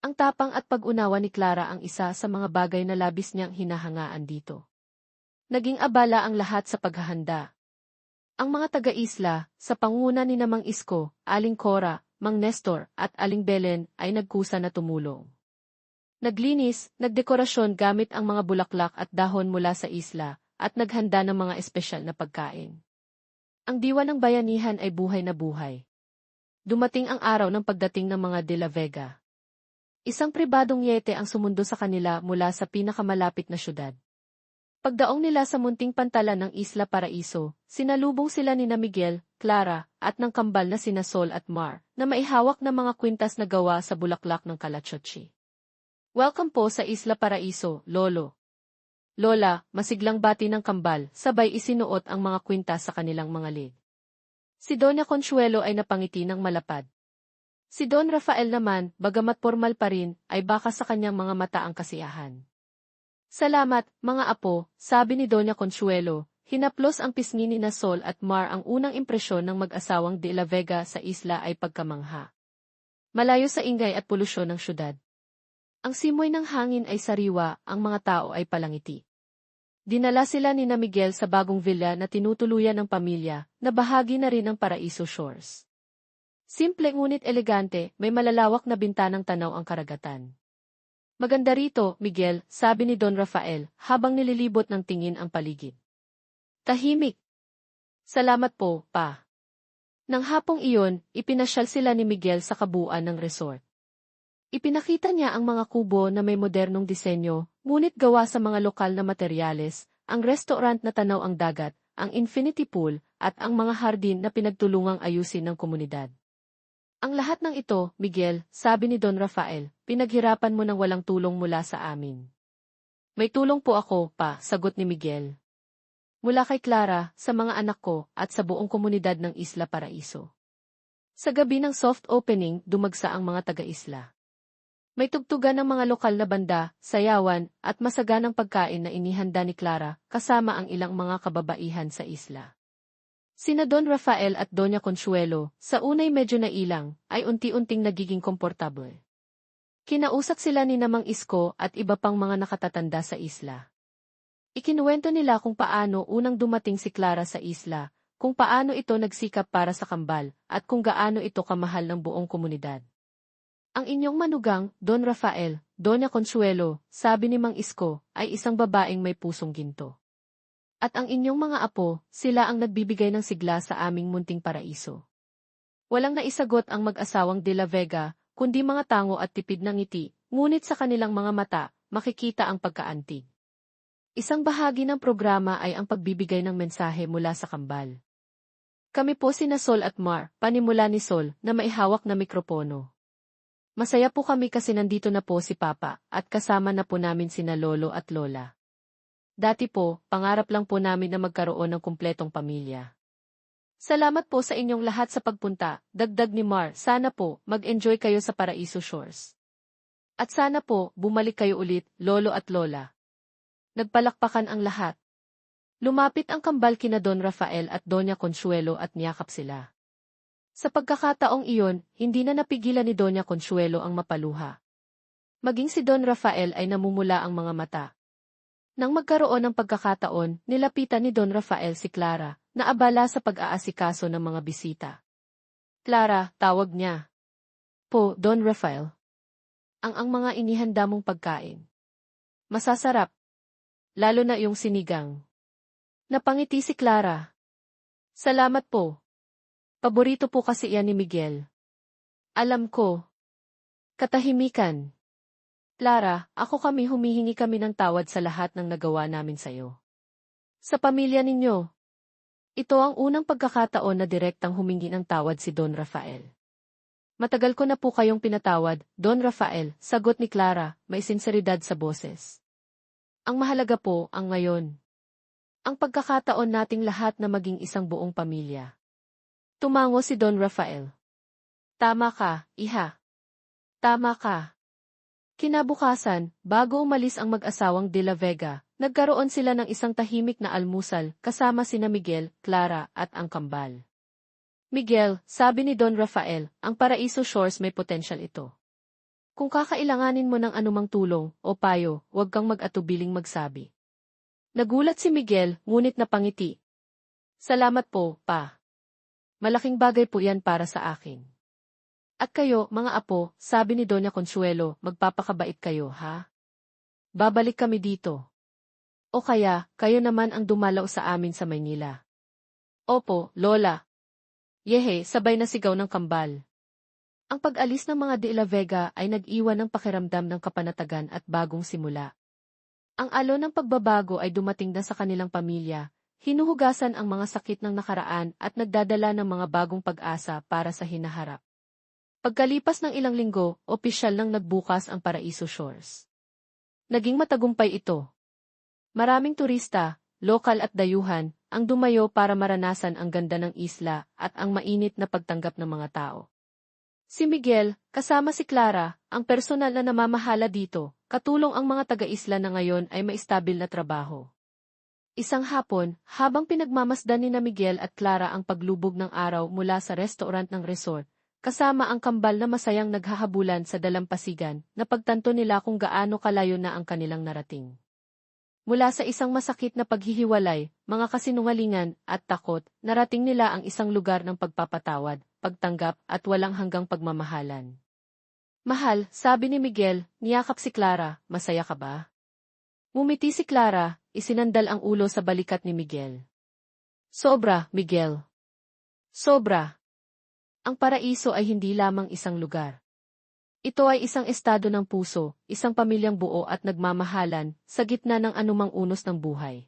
Ang tapang at pag-unawa ni Clara ang isa sa mga bagay na labis niyang hinahangaan dito. Naging abala ang lahat sa paghahanda. Ang mga taga-isla, sa panguna ni Mang Isko, Aling Cora, Mang Nestor, at Aling Belen ay nagkusa na tumulong. Naglinis, nagdekorasyon gamit ang mga bulaklak at dahon mula sa isla, at naghanda ng mga espesyal na pagkain. Ang diwa ng bayanihan ay buhay na buhay. Dumating ang araw ng pagdating ng mga De La Vega. Isang pribadong yete ang sumundo sa kanila mula sa pinakamalapit na syudad. Pagdaong nila sa munting pantalan ng Isla Paraiso, sinalubong sila ni Miguel, Clara, at ng kambal na sina Sol at Mar, na maihawak na mga kwintas na gawa sa bulaklak ng kalatsotsi. Welcome po sa Isla Paraiso, Lolo. Lola, masiglang bati ng kambal, sabay isinuot ang mga kwintas sa kanilang mga lid. Si Doña Consuelo ay napangiti ng malapad. Si Don Rafael naman, bagamat formal pa rin, ay baka sa kanyang mga mata ang kasiyahan. Salamat, mga apo, sabi ni Doña Consuelo, hinaplos ang pisngi ni Sol at Mar. Ang unang impresyon ng mag-asawang De La Vega sa isla ay pagkamangha. Malayo sa ingay at polusyon ng syudad. Ang simoy ng hangin ay sariwa, ang mga tao ay palangiti. Dinala sila ni Miguel sa bagong villa na tinutuluyan ng pamilya, na bahagi na rin ng Paraiso Shores. Simple ngunit elegante, may malalawak na bintanang tanaw ang karagatan. Maganda rito, Miguel, sabi ni Don Rafael, habang nililibot ng tingin ang paligid. Tahimik. Salamat po, pa. Nang hapong iyon, ipinasyal sila ni Miguel sa kabuuan ng resort. Ipinakita niya ang mga kubo na may modernong disenyo, ngunit gawa sa mga lokal na materyales, ang restaurant na tanaw ang dagat, ang infinity pool, at ang mga hardin na pinagtulungang ayusin ng komunidad. Ang lahat ng ito, Miguel, sabi ni Don Rafael, pinaghirapan mo ng walang tulong mula sa amin. May tulong po ako, pa, sagot ni Miguel. Mula kay Clara, sa mga anak ko, at sa buong komunidad ng Isla Paraiso. Sa gabi ng soft opening, dumagsa ang mga taga-isla. May tugtugan ng mga lokal na banda, sayawan, at masaganang pagkain na inihanda ni Clara, kasama ang ilang mga kababaihan sa isla. Sina Don Rafael at Doña Consuelo, sa unay medyo nailang, ay unti-unting nagiging komportable. Kinausap sila ni Mang Isko at iba pang mga nakatatanda sa isla. Ikinuwento nila kung paano unang dumating si Clara sa isla, kung paano ito nagsikap para sa kambal, at kung gaano ito kamahal ng buong komunidad. Ang inyong manugang, Don Rafael, Doña Consuelo, sabi ni Mang Isko, ay isang babaeng may pusong ginto. At ang inyong mga apo, sila ang nagbibigay ng sigla sa aming munting paraiso. Walang naisagot ang mag-asawang De La Vega, kundi mga tango at tipid ng ngiti, ngunit sa kanilang mga mata, makikita ang pagkaantig. Isang bahagi ng programa ay ang pagbibigay ng mensahe mula sa kambal. Kami po sina Sol at Mar, panimula ni Sol, na maihawak na mikropono. Masaya po kami kasi nandito na po si Papa, at kasama na po namin sina Lolo at Lola. Dati po, pangarap lang po namin na magkaroon ng kumpletong pamilya. Salamat po sa inyong lahat sa pagpunta, dagdag ni Mar, sana po, mag-enjoy kayo sa Paraiso Shores. At sana po, bumalik kayo ulit, lolo at lola. Nagpalakpakan ang lahat. Lumapit ang kambal kina Don Rafael at Doña Consuelo at niyakap sila. Sa pagkakataong iyon, hindi na napigilan ni Doña Consuelo ang mapaluha. Maging si Don Rafael ay namumula ang mga mata. Nang magkaroon ng pagkakataon, nilapitan ni Don Rafael si Clara, na abala sa pag-aasikaso ng mga bisita. Clara, tawag niya. Po, Don Rafael. Ang mga inihanda mong pagkain. Masasarap. Lalo na yung sinigang. Napangiti si Clara. Salamat po. Paborito po kasi yan ni Miguel. Alam ko. Katahimikan. Clara, kami humihingi kami ng tawad sa lahat ng nagawa namin sa'yo. Sa pamilya ninyo. Ito ang unang pagkakataon na direktang humingi ng tawad si Don Rafael. Matagal ko na po kayong pinatawad, Don Rafael, sagot ni Clara, may sinseridad sa boses. Ang mahalaga po ang ngayon. Ang pagkakataon nating lahat na maging isang buong pamilya. Tumango si Don Rafael. Tama ka, iha. Tama ka. Kinabukasan, bago umalis ang mag-asawang De La Vega, nagkaroon sila ng isang tahimik na almusal kasama sina Miguel, Clara at ang kambal. Miguel, sabi ni Don Rafael, ang Paraiso Shores may potensyal ito. Kung kakailanganin mo ng anumang tulong o payo, huwag kang mag-atubiling magsabi. Nagulat si Miguel, ngunit napangiti. Salamat po, pa. Malaking bagay po yan para sa akin. At kayo, mga apo, sabi ni Doña Consuelo, magpapakabait kayo, ha? Babalik kami dito. O kaya, kayo naman ang dumalaw sa amin sa Maynila. Opo, Lola. Yehe, sabay na sigaw ng kambal. Ang pag-alis ng mga De La Vega ay nag-iwan ng pakiramdam ng kapanatagan at bagong simula. Ang alon ng pagbabago ay dumating na sa kanilang pamilya, hinuhugasan ang mga sakit ng nakaraan at nagdadala ng mga bagong pag-asa para sa hinaharap. Pagkalipas ng ilang linggo, opisyal nang nagbukas ang Paraiso Shores. Naging matagumpay ito. Maraming turista, lokal at dayuhan, ang dumayo para maranasan ang ganda ng isla at ang mainit na pagtanggap ng mga tao. Si Miguel, kasama si Clara, ang personal na namamahala dito, katulong ang mga taga-isla na ngayon ay maistabil na trabaho. Isang hapon, habang pinagmamasdan ni na Miguel at Clara ang paglubog ng araw mula sa restaurant ng resort, kasama ang kambal na masayang naghahabulan sa dalampasigan, napagtanto nila kung gaano kalayo na ang kanilang narating. Mula sa isang masakit na paghihiwalay, mga kasinungalingan at takot, narating nila ang isang lugar ng pagpapatawad, pagtanggap at walang hanggang pagmamahalan. Mahal, sabi ni Miguel, niyakap si Clara, masaya ka ba? Ngumiti si Clara, isinandal ang ulo sa balikat ni Miguel. Sobra, Miguel. Sobra. Ang Paraiso ay hindi lamang isang lugar. Ito ay isang estado ng puso, isang pamilyang buo at nagmamahalan, sa gitna ng anumang unos ng buhay.